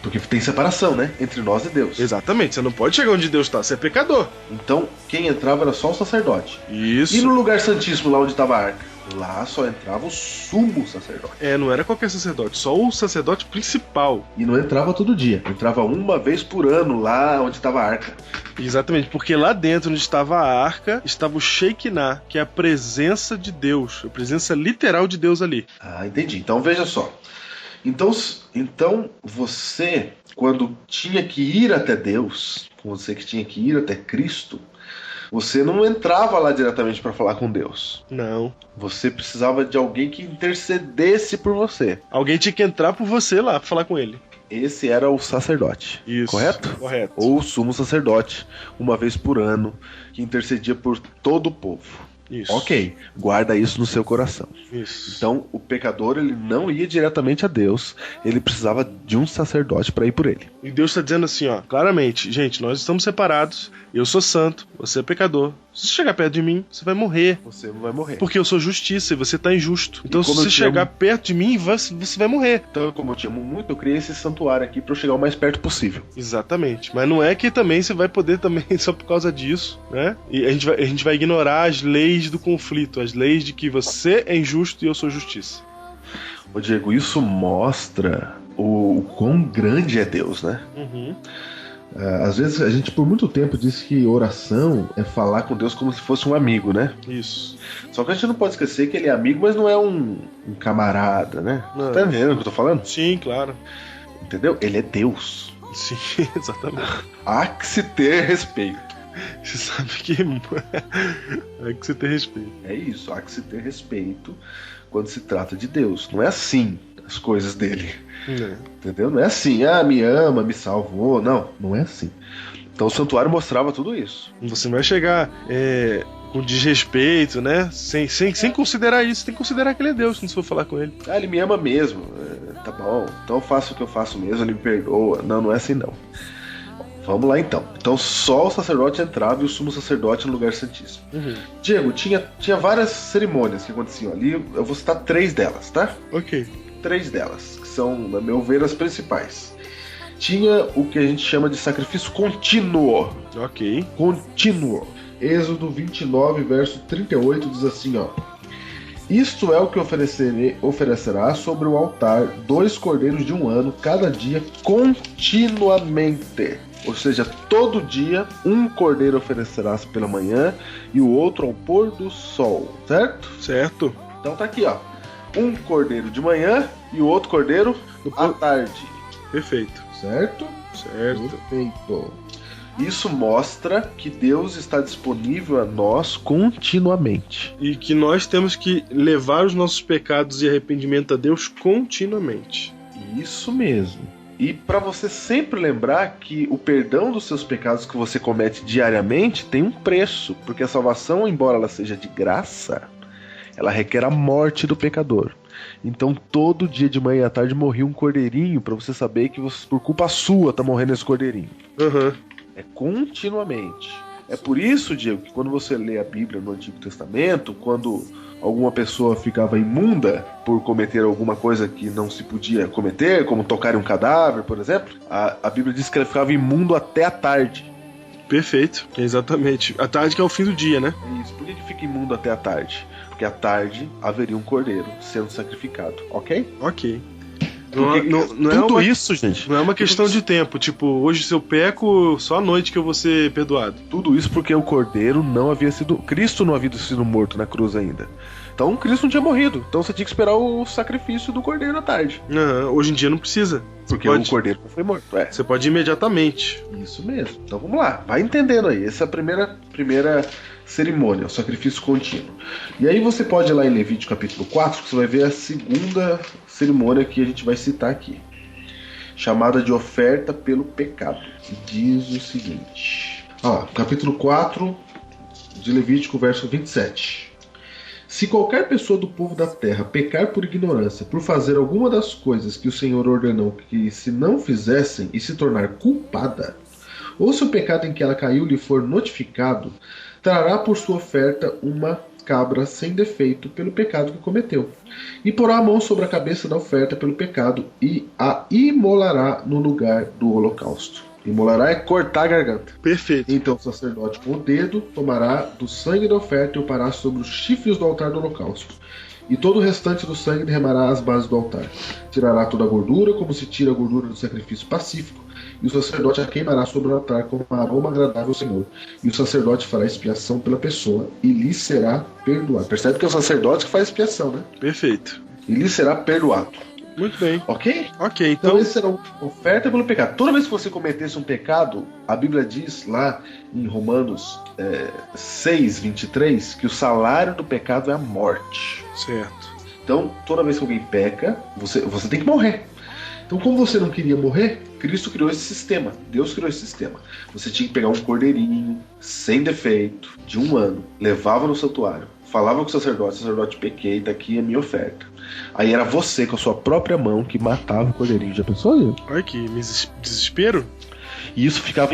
porque tem separação, né? Entre nós e Deus. Exatamente, você não pode chegar onde Deus está, você é pecador. Então, quem entrava era só o sacerdote. Isso. E no lugar santíssimo, lá onde estava a arca? Lá só entrava o sumo sacerdote. Não era qualquer sacerdote, só o sacerdote principal. E não entrava todo dia, entrava uma vez por ano lá onde estava a arca. Exatamente, porque lá dentro onde estava a arca, estava o Shekinah, que é a presença de Deus, a presença literal de Deus ali. Entendi. Então veja só. Então você, quando tinha que ir até Deus, você que tinha que ir até Cristo, você não entrava lá diretamente para falar com Deus. Não. Você precisava de alguém que intercedesse por você. Alguém tinha que entrar por você lá para falar com ele. Esse era o sacerdote. Isso. Correto? Correto. Ou o sumo sacerdote, uma vez por ano, que intercedia por todo o povo. Isso. Ok, guarda isso no seu coração. Isso. Então, o pecador, ele não ia diretamente a Deus, ele precisava de um sacerdote para ir por ele. E Deus está dizendo assim, claramente, gente, nós estamos separados, eu sou santo, você é pecador. Se você chegar perto de mim, você vai morrer. Você não vai morrer. Porque eu sou justiça e você está injusto. Então, se você chegar perto de mim, você vai morrer. Então, como eu te amo muito, eu criei esse santuário aqui para eu chegar o mais perto possível. Exatamente. Mas não é que também você vai poder também só por causa disso, né? E a gente vai ignorar as leis do conflito, as leis de que você é injusto e eu sou justiça. Ô Diego, isso mostra o quão grande é Deus, né? Uhum. Às vezes a gente por muito tempo disse que oração é falar com Deus como se fosse um amigo, né? Isso. Só que a gente não pode esquecer que ele é amigo, mas não é um camarada, né? Não. Tá entendendo o que eu tô falando? Sim, claro. Entendeu? Ele é Deus. Sim, exatamente. Há que se ter respeito. Você sabe que é que você tem respeito. É isso, há que se ter respeito quando se trata de Deus. Não é assim as coisas dele. Entendeu? Não é assim, me ama, me salvou. Não é assim. Então o santuário mostrava tudo isso. Você não vai chegar com desrespeito, né? Sem considerar isso. Tem que considerar que ele é Deus quando você for falar com ele. Ele me ama mesmo. Tá bom, então eu faço o que eu faço mesmo, ele me perdoa. Não é assim não. Vamos lá então. Então só o sacerdote entrava e o sumo sacerdote no lugar santíssimo. Uhum. Diego, tinha várias cerimônias que aconteciam ali. Eu vou citar 3 delas, tá? Ok. 3 delas, que são, na meu ver, as principais. Tinha o que a gente chama de sacrifício contínuo. Ok. Contínuo. Êxodo 29, verso 38 diz assim, Isto é o que oferecerá sobre o altar 2 cordeiros de 1 ano, cada dia, continuamente. Ou seja, todo dia, um cordeiro oferecerás pela manhã e o outro ao pôr do sol, certo? Certo. Então tá aqui, ó. Um cordeiro de manhã e o outro cordeiro à tarde. Perfeito. Certo? Certo. Perfeito. Isso mostra que Deus está disponível a nós continuamente. E que nós temos que levar os nossos pecados e arrependimento a Deus continuamente. Isso mesmo. E para você sempre lembrar que o perdão dos seus pecados que você comete diariamente tem um preço, porque a salvação, embora ela seja de graça, ela requer a morte do pecador. Então todo dia de manhã e à tarde morria um cordeirinho para você saber que você, por culpa sua, tá morrendo esse cordeirinho. É continuamente. É por isso, Diego, que quando você lê a Bíblia no Antigo Testamento, quando alguma pessoa ficava imunda por cometer alguma coisa que não se podia cometer, como tocar em um cadáver, por exemplo, a Bíblia diz que ele ficava imundo até a tarde. Perfeito, exatamente. A tarde que é o fim do dia, né? É isso. Por que fica imundo até a tarde? Porque à tarde haveria um cordeiro sendo sacrificado, ok? Ok. Tudo isso, gente. Não é uma questão de tempo. Tipo, hoje se eu peco, só à noite que eu vou ser perdoado. Tudo isso porque o cordeiro não havia sido... Cristo não havia sido morto na cruz ainda. Então Cristo não tinha morrido. Então você tinha que esperar o sacrifício do cordeiro à tarde. Hoje em dia não precisa. Porque o cordeiro não foi morto. Você pode ir imediatamente. Isso mesmo. Então vamos lá. Vai entendendo aí. Essa é a primeira cerimônia, o sacrifício contínuo. E aí você pode ir lá em Levítico capítulo 4, que você vai ver a segunda cerimônia que a gente vai citar aqui, chamada de oferta pelo pecado. E diz o seguinte, capítulo 4 de Levítico, verso 27. Se qualquer pessoa do povo da terra pecar por ignorância, por fazer alguma das coisas que o Senhor ordenou que se não fizessem e se tornar culpada, ou se o pecado em que ela caiu lhe for notificado, trará por sua oferta uma cabra sem defeito pelo pecado que cometeu, e porá a mão sobre a cabeça da oferta pelo pecado e a imolará no lugar do holocausto. Imolará é cortar a garganta. Perfeito. Então o sacerdote com o dedo tomará do sangue da oferta e o pará sobre os chifres do altar do holocausto. E todo o restante do sangue derramará às bases do altar. Tirará toda a gordura, como se tira a gordura do sacrifício pacífico, e o sacerdote a queimará sobre o altar com um aroma agradável ao Senhor. E o sacerdote fará expiação pela pessoa, e lhe será perdoado. Percebe que é o sacerdote que faz expiação, né? Perfeito. E lhe será perdoado. Muito bem. Ok? Ok, então esse será uma oferta pelo pecado. Toda vez que você cometesse um pecado, a Bíblia diz lá em Romanos 6:23 que o salário do pecado é a morte. Certo. Então, toda vez que alguém peca, você tem que morrer. Então, como você não queria morrer, Cristo criou esse sistema. Deus criou esse sistema. Você tinha que pegar um cordeirinho, sem defeito, de 1 ano, levava no santuário, falava com o sacerdote, pequei, tá aqui a minha oferta. Aí era você, com a sua própria mão, que matava o cordeirinho. Já pensou aí? Olha que desespero. E isso ficava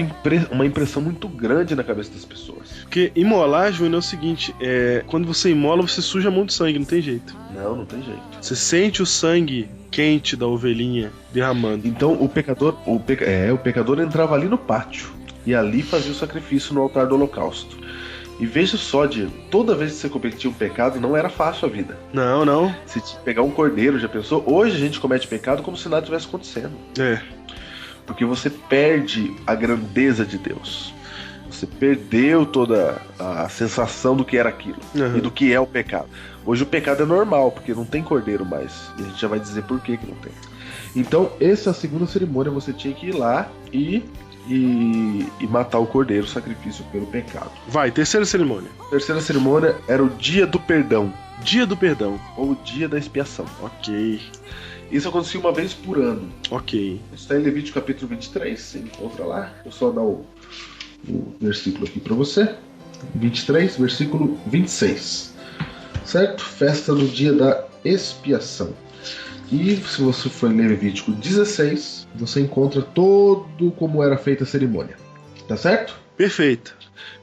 uma impressão muito grande na cabeça das pessoas. Porque imolar, Júnior, é o seguinte, quando você imola, você suja a mão de sangue, não tem jeito. Não tem jeito. Você sente o sangue quente da ovelhinha derramando. Então o pecador entrava ali no pátio e ali fazia o sacrifício no altar do holocausto. E veja só, Diego, toda vez que você cometia um pecado, não era fácil a vida. Não. Você tinha que pegar um cordeiro, já pensou? Hoje a gente comete pecado como se nada tivesse acontecendo. Porque você perde a grandeza de Deus. Você perdeu toda a sensação do que era aquilo e do que é o pecado. Hoje o pecado é normal, porque não tem cordeiro mais. E a gente já vai dizer por que não tem. Então, essa é a segunda cerimônia. Você tinha que ir lá e matar o cordeiro, o sacrifício pelo pecado. Vai, terceira cerimônia. Terceira cerimônia era o dia do perdão. Dia do perdão. Ou o dia da expiação. Ok. Isso acontecia uma vez por ano. Ok. Isso está em Levítico capítulo 23, você encontra lá. Vou só dar o versículo aqui para você. 23, versículo 26. Certo? Festa no dia da expiação. E se você for ler Levítico 16, você encontra todo como era feita a cerimônia. Tá certo? Perfeito.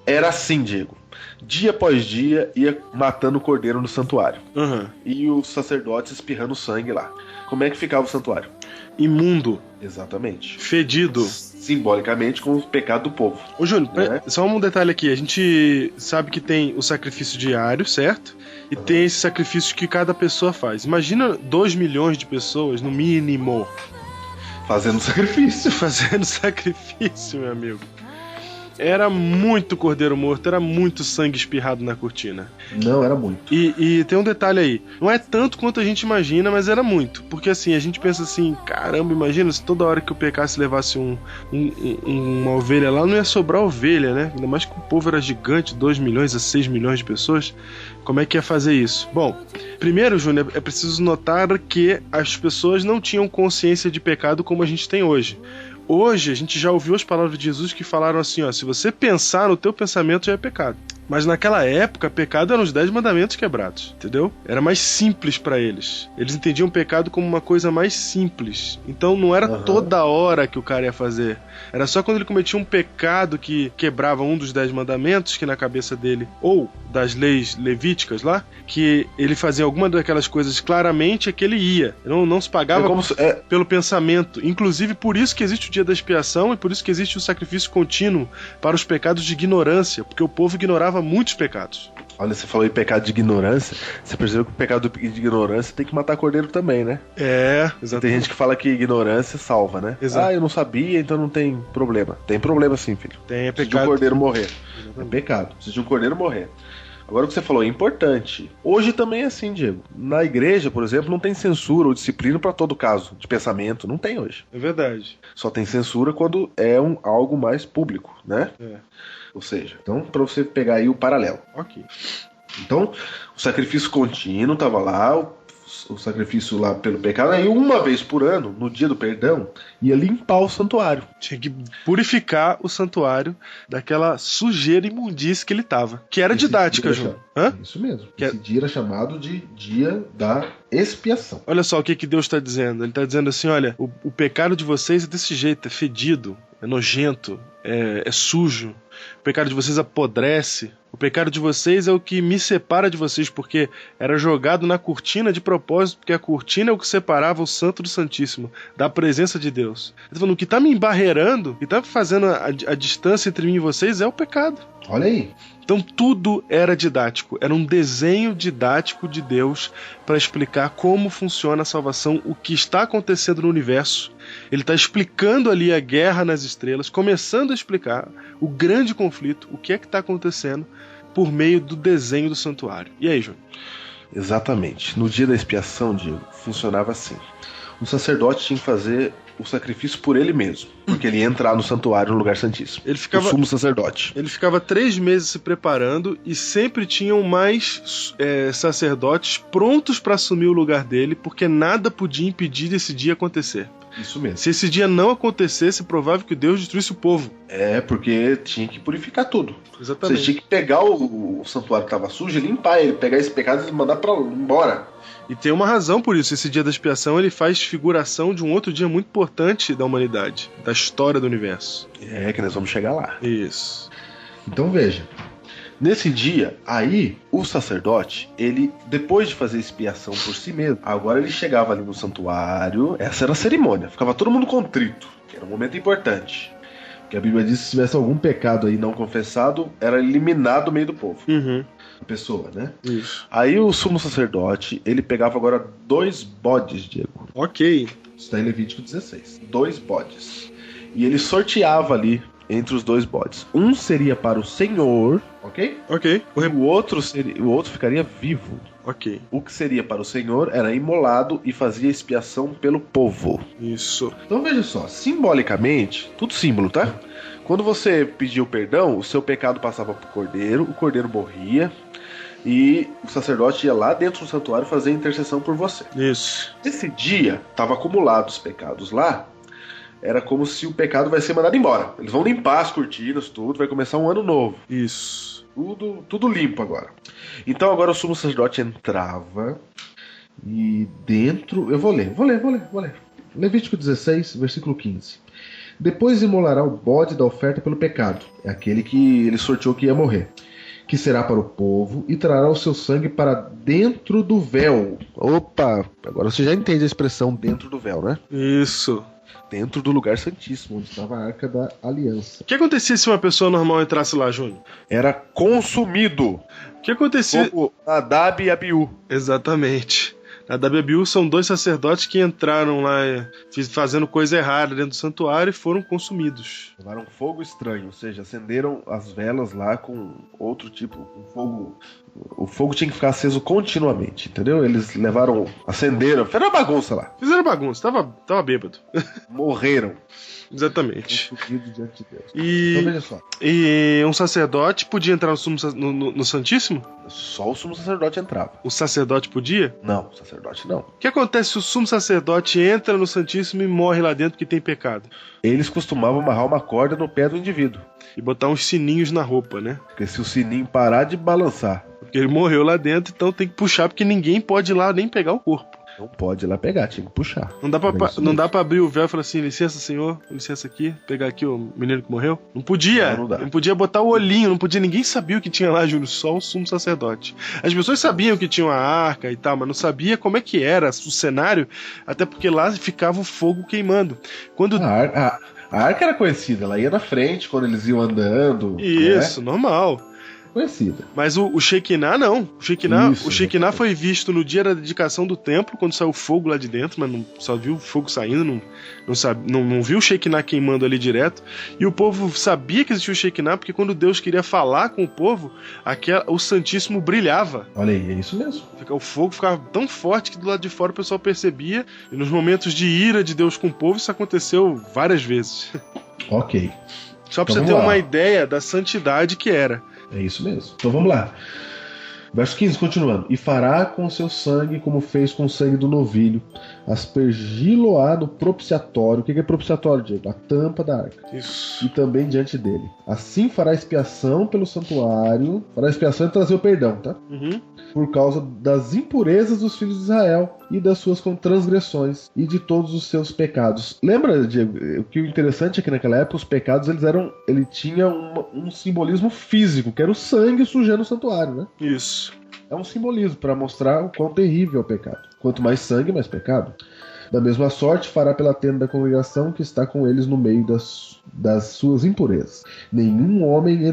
Era assim, Diego. Dia após dia ia matando o cordeiro no santuário. Uhum. E os sacerdotes espirrando sangue lá. Como é que ficava o santuário? Imundo, Exatamente. fedido. Simbolicamente com o pecado do povo. Ô, Júnior, É. só um detalhe aqui. A gente sabe que tem o sacrifício diário, certo? E tem esse sacrifício que cada pessoa faz. Imagina 2 milhões de pessoas, no mínimo, Fazendo sacrifício. fazendo sacrifício, meu amigo. Era muito cordeiro morto, era muito sangue espirrado na cortina. Não, era muito. E tem um detalhe aí. Não é tanto quanto a gente imagina, mas era muito. Porque assim, a gente pensa assim, caramba, imagina se toda hora que eu pecasse levasse uma ovelha lá, não ia sobrar ovelha, né? Ainda mais que o povo era gigante, 2 milhões a 6 milhões de pessoas. Como é que ia fazer isso? Bom, primeiro, Júnior, é preciso notar que as pessoas não tinham consciência de pecado como a gente tem hoje. Hoje, a gente já ouviu as palavras de Jesus que falaram assim, ó, se você pensar no teu pensamento já é pecado. Mas naquela época, pecado eram os 10 mandamentos quebrados, entendeu? Era mais simples pra eles. Eles entendiam o pecado como uma coisa mais simples. Então não era toda hora que o cara ia fazer. Era só quando ele cometia um pecado que quebrava um dos 10 mandamentos, que na cabeça dele, ou das leis levíticas lá, que ele fazia alguma daquelas coisas claramente, é que ele ia. Não se pagava pelo pensamento. Inclusive, por isso que existe o dia da expiação e por isso que existe o sacrifício contínuo para os pecados de ignorância, porque o povo ignorava muitos pecados. Olha, você falou em pecado de ignorância. Você percebeu que o pecado de ignorância tem que matar cordeiro também, né? É, exatamente. Tem gente que fala que ignorância salva, né? Exato. Ah, eu não sabia, então não tem problema. Tem problema sim, filho. Tem, é Precisa de pecado. um cordeiro morrer. É pecado. Precisa de um cordeiro morrer. Agora o que você falou é importante. Hoje também é assim, Diego. Na igreja, por exemplo, não tem censura ou disciplina para todo caso de pensamento. Não tem hoje. É verdade. Só tem censura quando é algo mais público, né? É. Ou seja, então para você pegar aí o paralelo. Ok. Então, o sacrifício contínuo estava lá, o sacrifício lá pelo pecado, aí uma vez por ano, no dia do perdão, ia limpar o santuário. Tinha que purificar o santuário daquela sujeira imundice que ele tava. Que era Esse didática, dia João. Hã? Isso mesmo. Que Esse dia era chamado de dia da expiação. Olha só o que Deus está dizendo. Ele está dizendo assim, olha, o pecado de vocês é desse jeito, é fedido, é nojento, é sujo. O pecado de vocês apodrece. O pecado de vocês é o que me separa de vocês, porque era jogado na cortina de propósito, porque a cortina é o que separava o santo do santíssimo, da presença de Deus. Ele tá falando, o que está me embarreirando, o que está fazendo a distância entre mim e vocês é o pecado. Olha aí. Então tudo era didático, era um desenho didático de Deus para explicar como funciona a salvação, o que está acontecendo no universo. Ele está explicando ali a guerra nas estrelas, começando a explicar o grande conflito, o que é que está acontecendo por meio do desenho do santuário. E aí, João? Exatamente. No dia da expiação, Diego, funcionava assim. O sacerdote tinha que fazer o sacrifício por ele mesmo, porque ele ia entrar no santuário, no lugar santíssimo. O sumo sacerdote. Ele ficava 3 meses se preparando e sempre tinham mais sacerdotes prontos para assumir o lugar dele, porque nada podia impedir esse dia acontecer. Isso mesmo. Se esse dia não acontecesse, é provável que Deus destruísse o povo. É, porque tinha que purificar tudo. Exatamente. Você tinha que pegar o santuário que estava sujo e limpar ele, pegar esse pecado e mandar para embora. E tem uma razão por isso. Esse dia da expiação ele faz figuração de um outro dia muito importante da humanidade, da história do universo. É, que nós vamos chegar lá. Isso. Então veja. Nesse dia, aí, o sacerdote, ele, depois de fazer expiação por si mesmo, agora ele chegava ali no santuário, essa era a cerimônia, ficava todo mundo contrito, que era um momento importante. Porque a Bíblia diz que se tivesse algum pecado aí não confessado, era eliminado do meio do povo. A pessoa, né? Isso. Aí o sumo sacerdote, ele pegava agora 2 bodes, Diego. Ok. Isso está em Levítico 16. 2 bodes. E ele sorteava ali entre os 2 bodes. Um seria para o Senhor, ok? Ok. E o outro ficaria vivo. Ok. O que seria para o Senhor era imolado e fazia expiação pelo povo. Isso. Então veja só, simbolicamente, tudo símbolo, tá? Quando você pediu perdão, o seu pecado passava para o cordeiro morria e o sacerdote ia lá dentro do santuário fazer intercessão por você. Isso. Nesse dia, estavam acumulados os pecados lá, era como se o pecado vai ser mandado embora. Eles vão limpar as cortinas, tudo, vai começar um ano novo. Isso. Tudo limpo agora. Então agora o sumo sacerdote entrava e dentro... Eu vou ler. Levítico 16, versículo 15. Depois imolará o bode da oferta pelo pecado. É aquele que ele sorteou que ia morrer. Que será para o povo e trará o seu sangue para dentro do véu. Opa, agora você já entende a expressão dentro do véu, né? Isso. Dentro do lugar santíssimo, onde estava a Arca da Aliança. O que acontecia se uma pessoa normal entrasse lá, Júnior? Era consumido. O que acontecia... Como Nadab e Abiú. Exatamente. Nadab e Abiú são 2 sacerdotes que entraram lá fazendo coisa errada dentro do santuário e foram consumidos. Levaram fogo estranho, ou seja, acenderam as velas lá com outro tipo, com fogo. O fogo tinha que ficar aceso continuamente, entendeu? Eles acenderam, fizeram uma bagunça lá. Fizeram bagunça, tava bêbado. Morreram. Exatamente. Consumidos diante de Deus. E, então veja só. E um sacerdote podia entrar no Santíssimo? Só o sumo sacerdote entrava. O sacerdote podia? Não, o sacerdote não. O que acontece se o sumo sacerdote entra no Santíssimo e morre lá dentro porque tem pecado? Eles costumavam amarrar uma corda no pé do indivíduo. E botar uns sininhos na roupa, né? Porque se o sininho parar de balançar... Porque ele morreu lá dentro, então tem que puxar, porque ninguém pode ir lá nem pegar o corpo. Não pode ir lá pegar, tinha que puxar. Não dá pra abrir o véu e falar assim, licença senhor, licença aqui, pegar aqui o menino que morreu. Não podia, não podia botar o olhinho, não podia, ninguém sabia o que tinha lá, Júlio, só o sumo sacerdote. As pessoas sabiam que tinha uma arca e tal, mas não sabia como é que era o cenário, até porque lá ficava o fogo queimando. Quando... A arca era conhecida, ela ia na frente quando eles iam andando. Isso, né? Normal. Conhecida. Mas o Shekinah não. O Shekinah foi visto no dia da dedicação do templo, quando saiu fogo lá de dentro, mas não, só viu o fogo saindo, não viu o Shekinah queimando ali direto. E o povo sabia que existia o Shekinah, porque quando Deus queria falar com o povo, o Santíssimo brilhava. Olha aí, é isso mesmo. O fogo ficava tão forte que do lado de fora o pessoal percebia. E nos momentos de ira de Deus com o povo, isso aconteceu várias vezes. Ok. Só pra você ter uma ideia da santidade que era. É isso mesmo. Então vamos lá. Verso 15, continuando. E fará com seu sangue como fez com o sangue do novilho, aspergi-lo-á no propiciatório. O que é propiciatório, Diego? A tampa da arca. Isso. E também diante dele. Assim fará expiação pelo santuário. Fará expiação e trazer o perdão, tá? Uhum. Por causa das impurezas dos filhos de Israel e das suas transgressões e de todos os seus pecados. Lembra, Diego, o que o interessante é que naquela época os pecados ele tinha um simbolismo físico, que era o sangue sujando o santuário, né? Isso. É um simbolismo para mostrar o quão terrível é o pecado. Quanto mais sangue, mais pecado. Da mesma sorte fará pela tenda da congregação que está com eles no meio das suas impurezas. Nenhum homem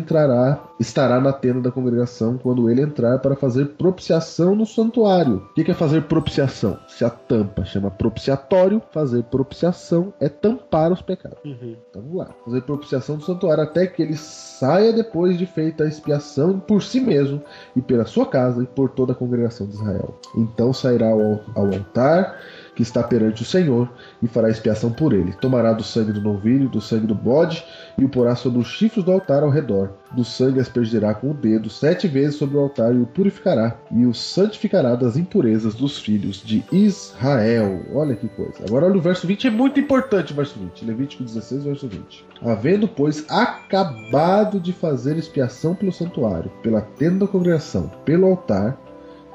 estará na tenda da congregação quando ele entrar para fazer propiciação no santuário. O que é fazer propiciação? Se a tampa chama propiciatório, fazer propiciação é tampar os pecados. Uhum. Então vamos lá. Fazer propiciação no santuário até que ele saia depois de feita a expiação por si mesmo e pela sua casa e por toda a congregação de Israel. Então sairá ao altar que está perante o Senhor, e fará expiação por ele. Tomará do sangue do novilho, do sangue do bode, e o porá sobre os chifres do altar ao redor. Do sangue aspergirá com o dedo 7 vezes sobre o altar, e o purificará, e o santificará das impurezas dos filhos de Israel. Olha que coisa. Agora olha o verso 20, é muito importante o verso 20. Levítico 16, verso 20. Havendo, pois, acabado de fazer expiação pelo santuário, pela tenda da congregação, pelo altar,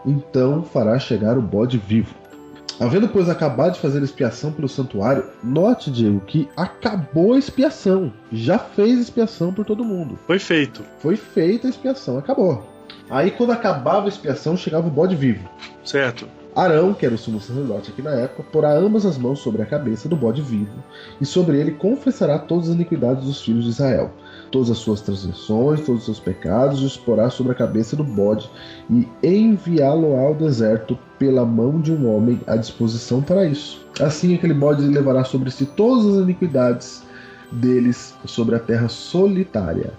então fará chegar o bode vivo. Havendo, pois, acabado de fazer expiação pelo santuário, note, Diego, que acabou a expiação. Já fez expiação por todo mundo. Foi feito. Foi feita a expiação, acabou. Aí, quando acabava a expiação, chegava o bode vivo. Certo. Arão, que era o sumo sacerdote aqui na época, porá ambas as mãos sobre a cabeça do bode vivo, e sobre ele confessará todas as iniquidades dos filhos de Israel, todas as suas transgressões, todos os seus pecados, e os porá sobre a cabeça do bode, e enviá-lo ao deserto pela mão de um homem à disposição para isso. Assim aquele bode levará sobre si todas as iniquidades deles sobre a terra solitária,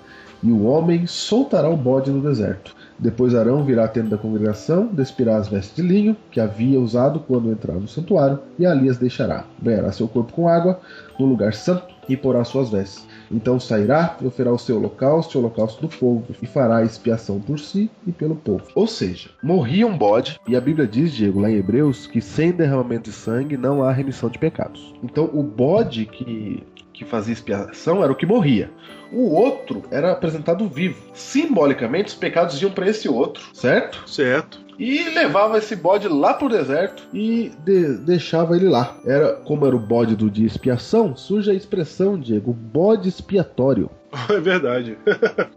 e o homem soltará o bode no deserto. Depois Arão virá à tenda da congregação, despirá as vestes de linho, que havia usado quando entrar no santuário, e ali as deixará. Banhará seu corpo com água no lugar santo e porá suas vestes. Então sairá e oferá o seu holocausto e o holocausto do povo, e fará expiação por si e pelo povo. Ou seja, morria um bode, e a Bíblia diz, Diego, lá em Hebreus, que sem derramamento de sangue não há remissão de pecados. Então o bode que fazia expiação era o que morria. O outro era apresentado vivo. Simbolicamente, os pecados iam para esse outro, certo? Certo. e levava esse bode lá pro deserto e deixava ele lá. Como era o bode do dia expiação, surge a expressão, Diego, bode expiatório. É verdade.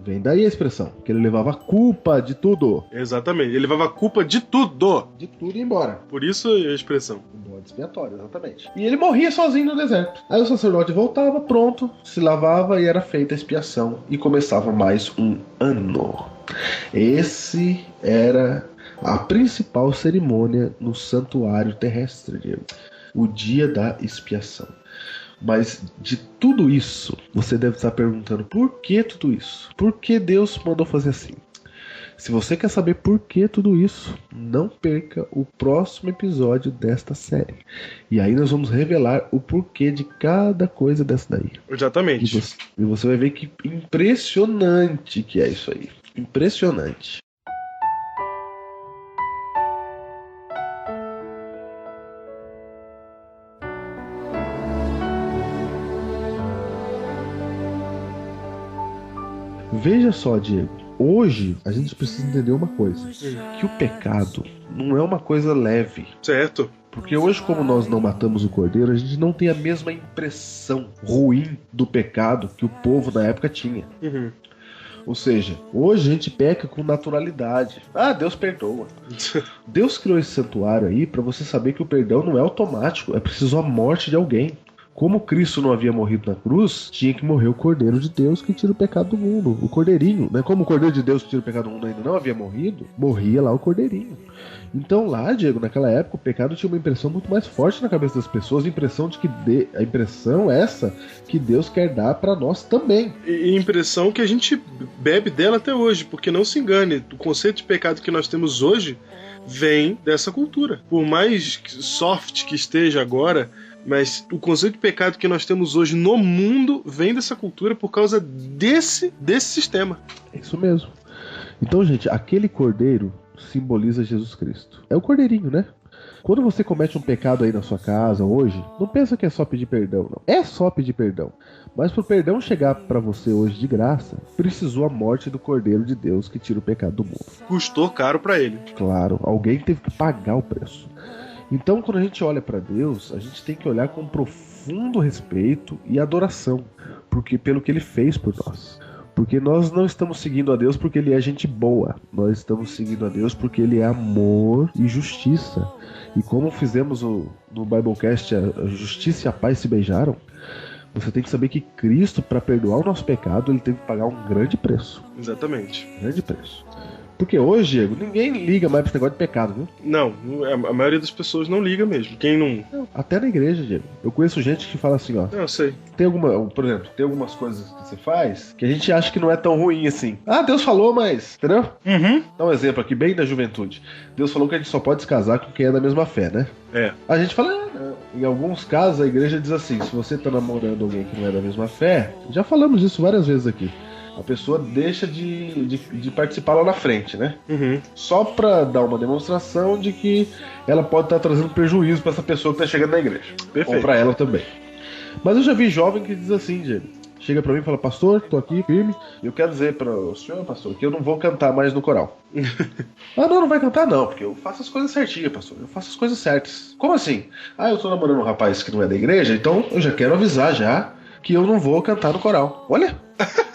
Vem daí a expressão, que ele levava a culpa de tudo. Exatamente, ele levava a culpa de tudo. De tudo e embora. Por isso a expressão. O bode expiatório, exatamente. E ele morria sozinho no deserto. Aí o sacerdote voltava, pronto, se lavava e era feita a expiação. E começava mais um ano. Esse era a principal cerimônia no santuário terrestre, Diego. O dia da expiação. Mas de tudo isso, você deve estar perguntando por que tudo isso? Por que Deus mandou fazer assim? Se você quer saber por que tudo isso, não perca o próximo episódio desta série. E aí nós vamos revelar o porquê de cada coisa dessa daí. Exatamente. E você vai ver que impressionante que é isso aí. Impressionante. Veja só, Diego, hoje a gente precisa entender uma coisa, que o pecado não é uma coisa leve. Certo. Porque hoje, como nós não matamos o cordeiro, a gente não tem a mesma impressão ruim do pecado que o povo na época tinha. Uhum. Ou seja, hoje a gente peca com naturalidade. Ah, Deus perdoa. Deus criou esse santuário aí para você saber que o perdão não é automático, é preciso a morte de alguém. Como Cristo não havia morrido na cruz, tinha que morrer o Cordeiro de Deus que tira o pecado do mundo. O Cordeirinho, né? Como o Cordeiro de Deus que tira o pecado do mundo ainda não havia morrido, morria lá o Cordeirinho. Então lá, Diego, naquela época, o pecado tinha uma impressão muito mais forte na cabeça das pessoas. A impressão essa que Deus quer dar para nós também. E impressão que a gente bebe dela até hoje, porque não se engane, o conceito de pecado que nós temos hoje vem dessa cultura. Por mais soft que esteja agora, mas o conceito de pecado que nós temos hoje no mundo vem dessa cultura por causa desse sistema. É isso mesmo. Então, gente, aquele cordeiro simboliza Jesus Cristo. É o cordeirinho, né? Quando você comete um pecado aí na sua casa hoje, não pensa que é só pedir perdão, não. É só pedir perdão. Mas pro perdão chegar pra você hoje de graça, precisou a morte do Cordeiro de Deus que tira o pecado do mundo. Custou caro pra ele. Claro, alguém teve que pagar o preço. Então, quando a gente olha para Deus, a gente tem que olhar com profundo respeito e adoração, porque pelo que Ele fez por nós. Porque nós não estamos seguindo a Deus porque Ele é gente boa. Nós estamos seguindo a Deus porque Ele é amor e justiça. E como fizemos no Biblecast, a justiça e a paz se beijaram, você tem que saber que Cristo, para perdoar o nosso pecado, Ele teve que pagar um grande preço. Exatamente. Grande preço. Porque hoje, Diego, ninguém liga mais pra esse negócio de pecado, viu? Não, a maioria das pessoas não liga mesmo. Quem não... Até na igreja, Diego. Eu conheço gente que fala assim, ó. Não, eu sei. Por exemplo, tem algumas coisas que você faz que a gente acha que não é tão ruim assim. Ah, Deus falou, mas... Entendeu? Uhum. Dá um exemplo aqui, bem da juventude. Deus falou que a gente só pode se casar com quem é da mesma fé, né? É. A gente fala... não. Em alguns casos, a igreja diz assim, se você tá namorando alguém que não é da mesma fé... Já falamos isso várias vezes aqui. A pessoa deixa de participar lá na frente, né? Uhum. Só pra dar uma demonstração de que ela pode estar trazendo prejuízo pra essa pessoa que tá chegando na igreja. Perfeito. Ou pra ela também. Mas eu já vi jovem que diz assim, Diego. Chega pra mim e fala, pastor, tô aqui firme. E eu quero dizer para o senhor, pastor, que eu não vou cantar mais no coral. Ah, não vai cantar não, porque eu faço as coisas certinhas, pastor. Eu faço as coisas certas. Como assim? Ah, eu tô namorando um rapaz que não é da igreja, então eu já quero avisar já que eu não vou cantar no coral. Olha,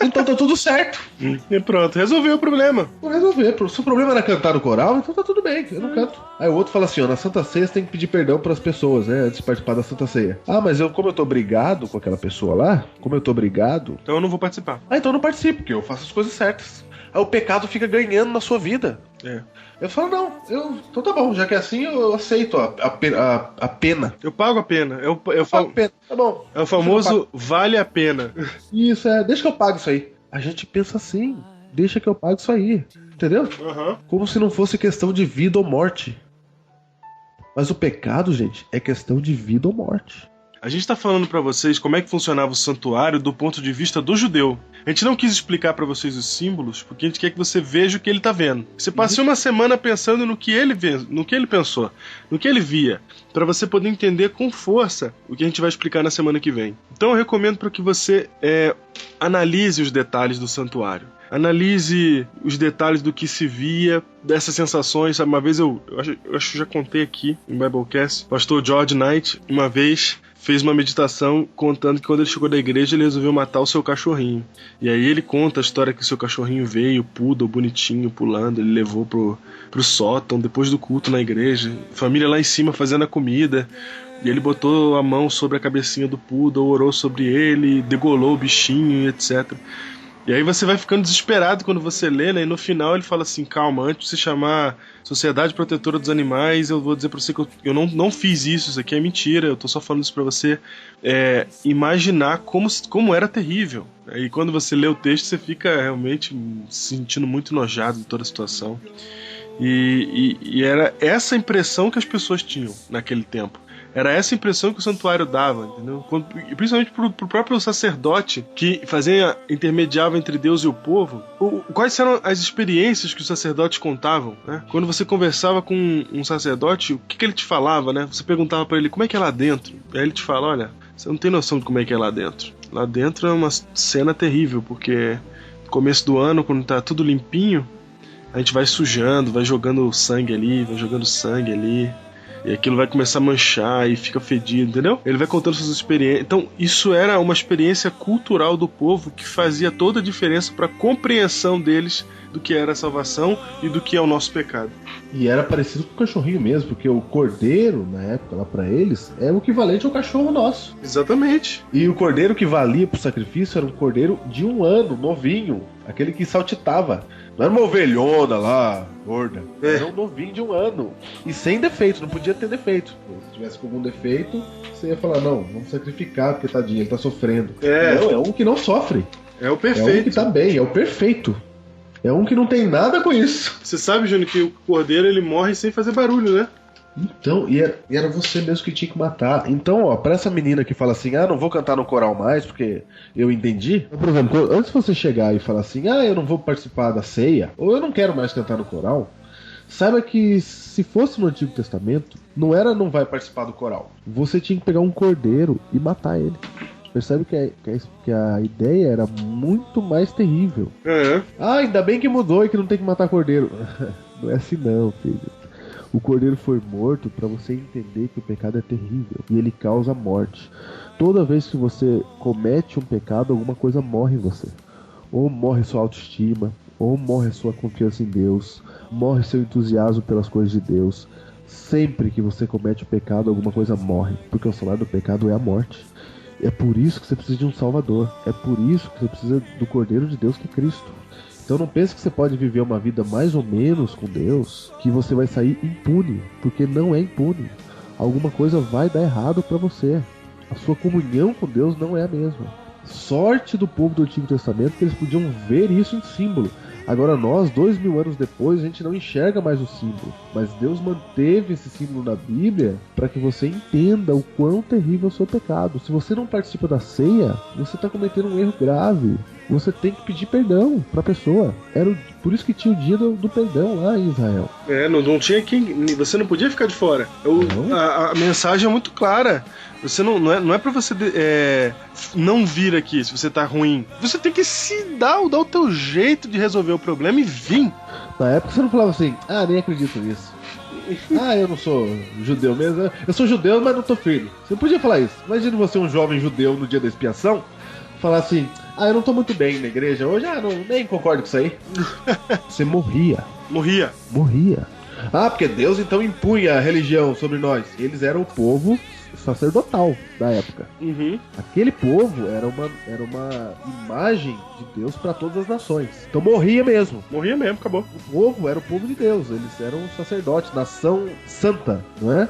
então tá tudo certo. E pronto, resolveu o problema. Vou resolver. Se o problema era cantar no coral, então tá tudo bem, eu não canto. Aí o outro fala assim, ó, na Santa Ceia você tem que pedir perdão pras pessoas, né, antes de participar da Santa Ceia. Ah, mas como eu tô brigado com aquela pessoa lá, então eu não vou participar. Ah, então eu não participo, porque eu faço as coisas certas. Aí o pecado fica ganhando na sua vida. É. Eu falo, não, então tá bom, já que é assim, eu aceito a pena. Eu pago a pena. Eu pago a pena, tá bom. É o famoso vale a pena. Isso, deixa que eu pago isso aí. A gente pensa assim, deixa que eu pago isso aí. Entendeu? Uhum. Como se não fosse questão de vida ou morte. Mas o pecado, gente, é questão de vida ou morte. A gente tá falando pra vocês como é que funcionava o santuário do ponto de vista do judeu. A gente não quis explicar pra vocês os símbolos, porque a gente quer que você veja o que ele tá vendo. Você passe uma semana pensando no que ele pensou, no que ele via, pra você poder entender com força o que a gente vai explicar na semana que vem. Então eu recomendo para que você analise os detalhes do santuário. analise os detalhes do que se via, dessas sensações. Uma vez eu acho que já contei aqui em Biblecast, o pastor George Knight, uma vez fez uma meditação contando que quando ele chegou da igreja ele resolveu matar o seu cachorrinho. E aí ele conta a história que o seu cachorrinho veio, poodle, bonitinho, pulando, ele levou pro sótão depois do culto na igreja, família lá em cima fazendo a comida, e ele botou a mão sobre a cabecinha do poodle, orou sobre ele, degolou o bichinho, etc. E aí você vai ficando desesperado quando você lê, né? E no final ele fala assim, calma, antes de você chamar Sociedade Protetora dos Animais, eu vou dizer pra você que eu não fiz isso aqui é mentira, eu tô só falando isso pra você imaginar como era terrível. E quando você lê o texto, você fica realmente se sentindo muito enojado de toda a situação. E era essa impressão que as pessoas tinham naquele tempo. Era essa impressão que o santuário dava, entendeu? Principalmente pro próprio sacerdote que intermediava entre Deus e o povo. Quais eram as experiências que os sacerdotes contavam, né? Quando você conversava com um sacerdote, o que ele te falava, né? Você perguntava pra ele como é que é lá dentro. Aí ele te fala, olha, você não tem noção de como é que é lá dentro. Lá dentro é uma cena terrível, porque no começo do ano, quando tá tudo limpinho, a gente vai sujando, vai jogando sangue ali, e aquilo vai começar a manchar e fica fedido, entendeu? Ele vai contando suas experiências. Então, isso era uma experiência cultural do povo que fazia toda a diferença para a compreensão deles do que era a salvação e do que é o nosso pecado. E era parecido com o cachorrinho mesmo, porque o cordeiro, na época, lá pra eles, era o equivalente ao cachorro nosso. Exatamente. E o cordeiro que valia pro sacrifício era um cordeiro de 1 ano, novinho, aquele que saltitava. Não era uma ovelhona lá, gorda. Era um novinho de 1 ano. E sem defeito, não podia ter defeito. Se tivesse com algum defeito, você ia falar, não, vamos sacrificar, porque tadinho, ele tá sofrendo. Não, é um que não sofre. É o perfeito. É um que tá bem, é o perfeito. É um que não tem nada com isso. Você sabe, Júnior, que o cordeiro ele morre sem fazer barulho, né? Então, e era você mesmo que tinha que matar. Então, ó, pra essa menina que fala assim, não vou cantar no coral mais, porque eu entendi. Por exemplo, antes de você chegar e falar assim, eu não vou participar da ceia, ou eu não quero mais cantar no coral, saiba que se fosse no Antigo Testamento, não vai participar do coral. Você tinha que pegar um cordeiro e matar ele. Percebe que a ideia era muito mais terrível. Ainda bem que mudou e que não tem que matar cordeiro. Não é assim não, filho. O cordeiro foi morto para você entender que o pecado é terrível e ele causa morte. Toda vez que você comete um pecado, alguma coisa morre em você. Ou morre sua autoestima, ou morre sua confiança em Deus, morre seu entusiasmo pelas coisas de Deus. Sempre que você comete o pecado, alguma coisa morre, porque o salário do pecado é a morte. É por isso que você precisa de um Salvador. É por isso que você precisa do Cordeiro de Deus, que é Cristo. Então não pense que você pode viver uma vida mais ou menos com Deus, que você vai sair impune, porque não é impune. Alguma coisa vai dar errado para você. A sua comunhão com Deus não é a mesma. Sorte do povo do Antigo Testamento que eles podiam ver isso em símbolo. Agora nós, 2000 anos depois, a gente não enxerga mais o símbolo. Mas Deus manteve esse símbolo na Bíblia para que você entenda o quão terrível é o seu pecado. Se você não participa da ceia, você está cometendo um erro grave. Você tem que pedir perdão para a pessoa. Por isso que tinha o dia do perdão lá em Israel. Não tinha quem. Você não podia ficar de fora. A mensagem é muito clara. Você não é pra você não vir aqui se você tá ruim. Você tem que dar o teu jeito de resolver o problema e vir. Na época você não falava assim, nem acredito nisso. Eu não sou judeu mesmo. Eu sou judeu, mas não tô firme. Você não podia falar isso. Imagina você, um jovem judeu no dia da expiação, falar assim, eu não tô muito bem na igreja hoje, nem concordo com isso aí. Você morria. Porque Deus então impunha a religião sobre nós. Eles eram o povo sacerdotal da época. Aquele povo era uma imagem de Deus para todas as nações. Então morria mesmo, acabou. O povo era o povo de Deus, eles eram sacerdotes, nação santa, não é?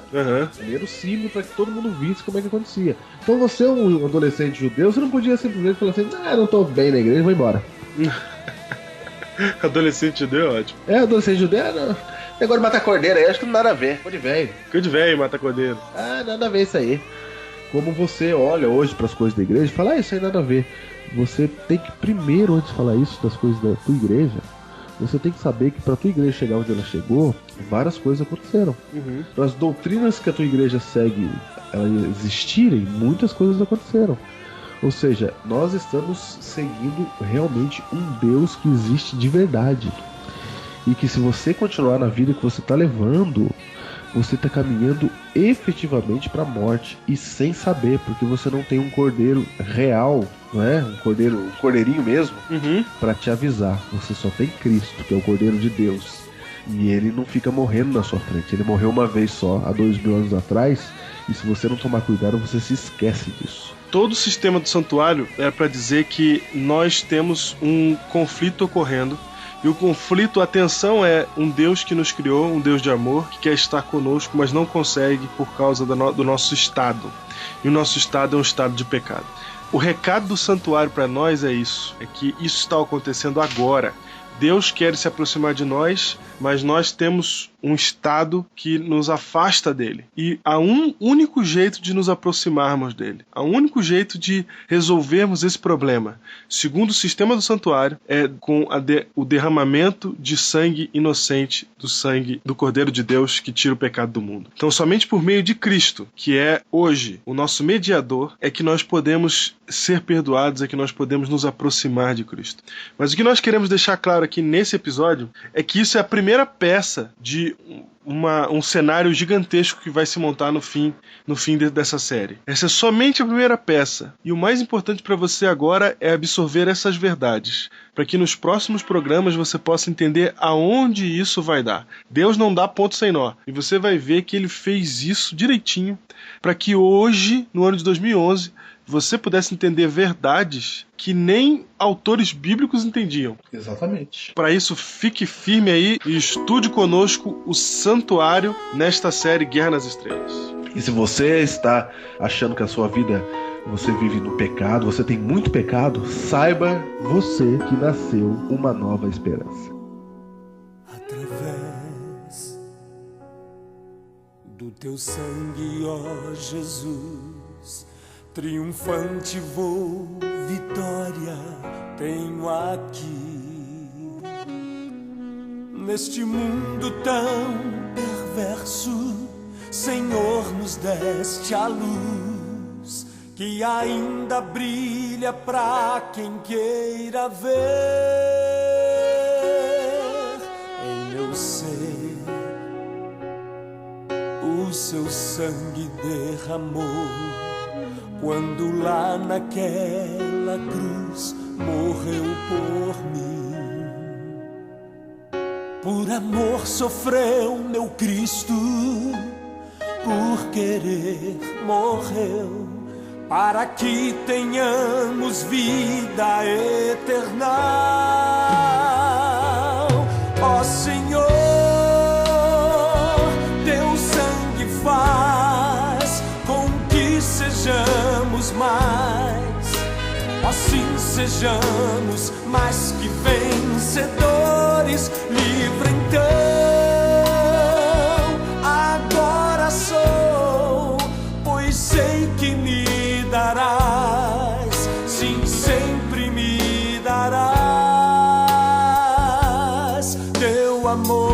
Ele era o símbolo para que todo mundo visse como é que acontecia. Então você, um adolescente judeu, você não podia simplesmente falar assim, não tô bem na igreja, vou embora. Adolescente judeu é ótimo. Adolescente judeu Agora matar cordeiro aí, acho que não nada a ver. Ficou de velho matar cordeiro. Nada a ver isso aí. Como você olha hoje para as coisas da igreja e fala, isso aí nada a ver. Você tem que primeiro, antes de falar isso das coisas da tua igreja, você tem que saber que para tua igreja chegar onde ela chegou, várias coisas aconteceram. As doutrinas que a tua igreja segue, elas existirem, muitas coisas aconteceram. Ou seja, nós estamos seguindo realmente um Deus que existe de verdade. E que se você continuar na vida que você está levando, você está caminhando efetivamente para a morte e sem saber, porque você não tem um cordeiro real, não é? Um cordeirinho mesmo, para te avisar. Você só tem Cristo, que é o Cordeiro de Deus. E ele não fica morrendo na sua frente. Ele morreu uma vez só, há 2000 anos atrás. E se você não tomar cuidado, você se esquece disso. Todo o sistema do santuário era para dizer que nós temos um conflito ocorrendo. E o conflito, a tensão é um Deus que nos criou, um Deus de amor, que quer estar conosco, mas não consegue por causa do nosso estado. E o nosso estado é um estado de pecado. O recado do santuário para nós é isso, é que isso está acontecendo agora. Deus quer se aproximar de nós, mas nós temos um estado que nos afasta dele. E há um único jeito de nos aproximarmos dele. Há um único jeito de resolvermos esse problema, segundo o sistema do santuário, é com o derramamento de sangue inocente, do sangue do Cordeiro de Deus que tira o pecado do mundo. Então, somente por meio de Cristo, que é hoje o nosso mediador, é que nós podemos ser perdoados, é que nós podemos nos aproximar de Cristo. Mas o que nós queremos deixar claro aqui nesse episódio é que isso é a primeira peça de um cenário gigantesco que vai se montar no fim dessa série. Essa é somente a primeira peça. E o mais importante para você agora é absorver essas verdades, para que nos próximos programas você possa entender aonde isso vai dar. Deus não dá ponto sem nó. E você vai ver que ele fez isso direitinho para que hoje, no ano de 2011, você pudesse entender verdades que nem autores bíblicos entendiam. Exatamente. Para isso, fique firme aí e estude conosco o Santuário nesta série Guerra nas Estrelas. E se você está achando que a sua vida, você vive no pecado, você tem muito pecado, saiba você que nasceu uma nova esperança. Através do teu sangue, ó Jesus, triunfante vou, vitória tenho aqui. Neste mundo tão perverso, Senhor, nos deste a luz que ainda brilha pra quem queira ver. Em meu ser, o seu sangue derramou quando lá naquela cruz morreu por mim. Por amor sofreu meu Cristo, por querer morreu, para que tenhamos vida eterna. Ó Senhor, teu sangue faz com que sejamos mais, assim sejamos mais que vencedores. Livre então, agora sou, pois sei que me darás, sim, sempre me darás teu amor.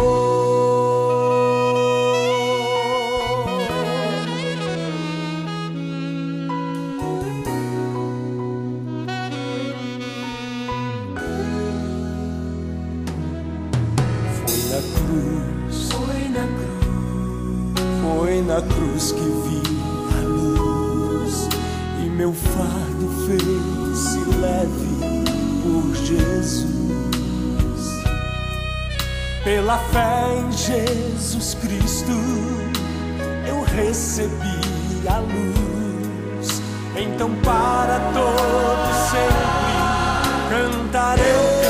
Foi na cruz que vi a luz, e meu fardo fez-se leve por Jesus. Pela fé em Jesus Cristo, eu recebi a luz. Então para todo sempre cantarei.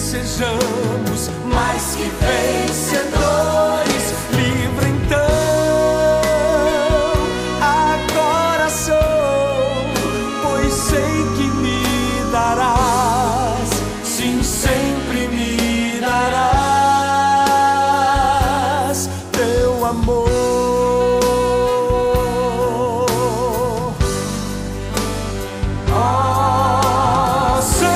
Sejamos mais que vencedores. Livre então, agora sou, pois sei que me darás, sim, sempre me darás teu amor. Oh, Senhor,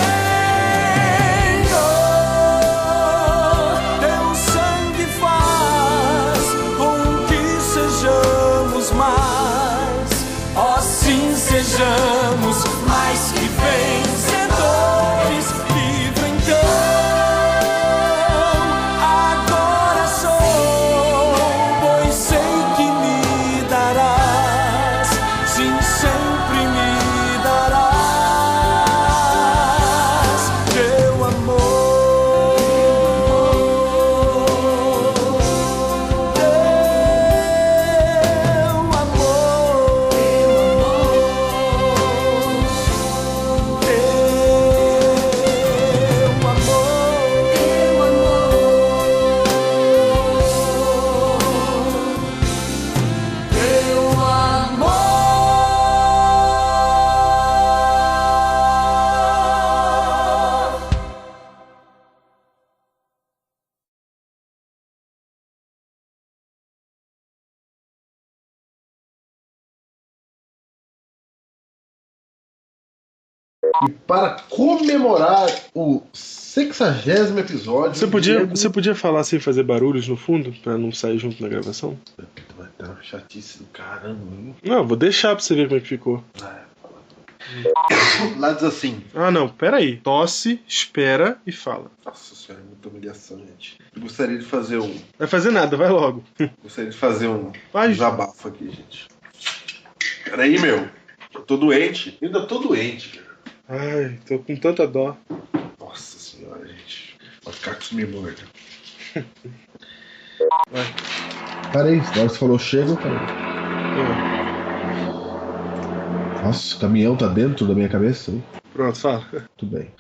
E para comemorar o 60º episódio... Você podia falar sem fazer barulhos no fundo, pra não sair junto na gravação? Vai dar uma chatice do caramba, viu? Não, vou deixar pra você ver como é que ficou. Lá diz assim... Ah, não, peraí. Tosse, espera e fala. Nossa senhora, é muita humilhação, gente. Eu gostaria de fazer um... Vai fazer nada, vai logo. Gostaria de fazer um Vai. desabafo aqui, gente. Peraí, meu. Eu tô doente. Eu ainda tô doente, cara. Ai, tô com tanta dó. Nossa senhora, gente. Pode ficar com isso me morda. Parei, na hora que você falou chega, eu parei. Nossa, o caminhão tá dentro da minha cabeça. Hein? Pronto, fala. Tudo bem.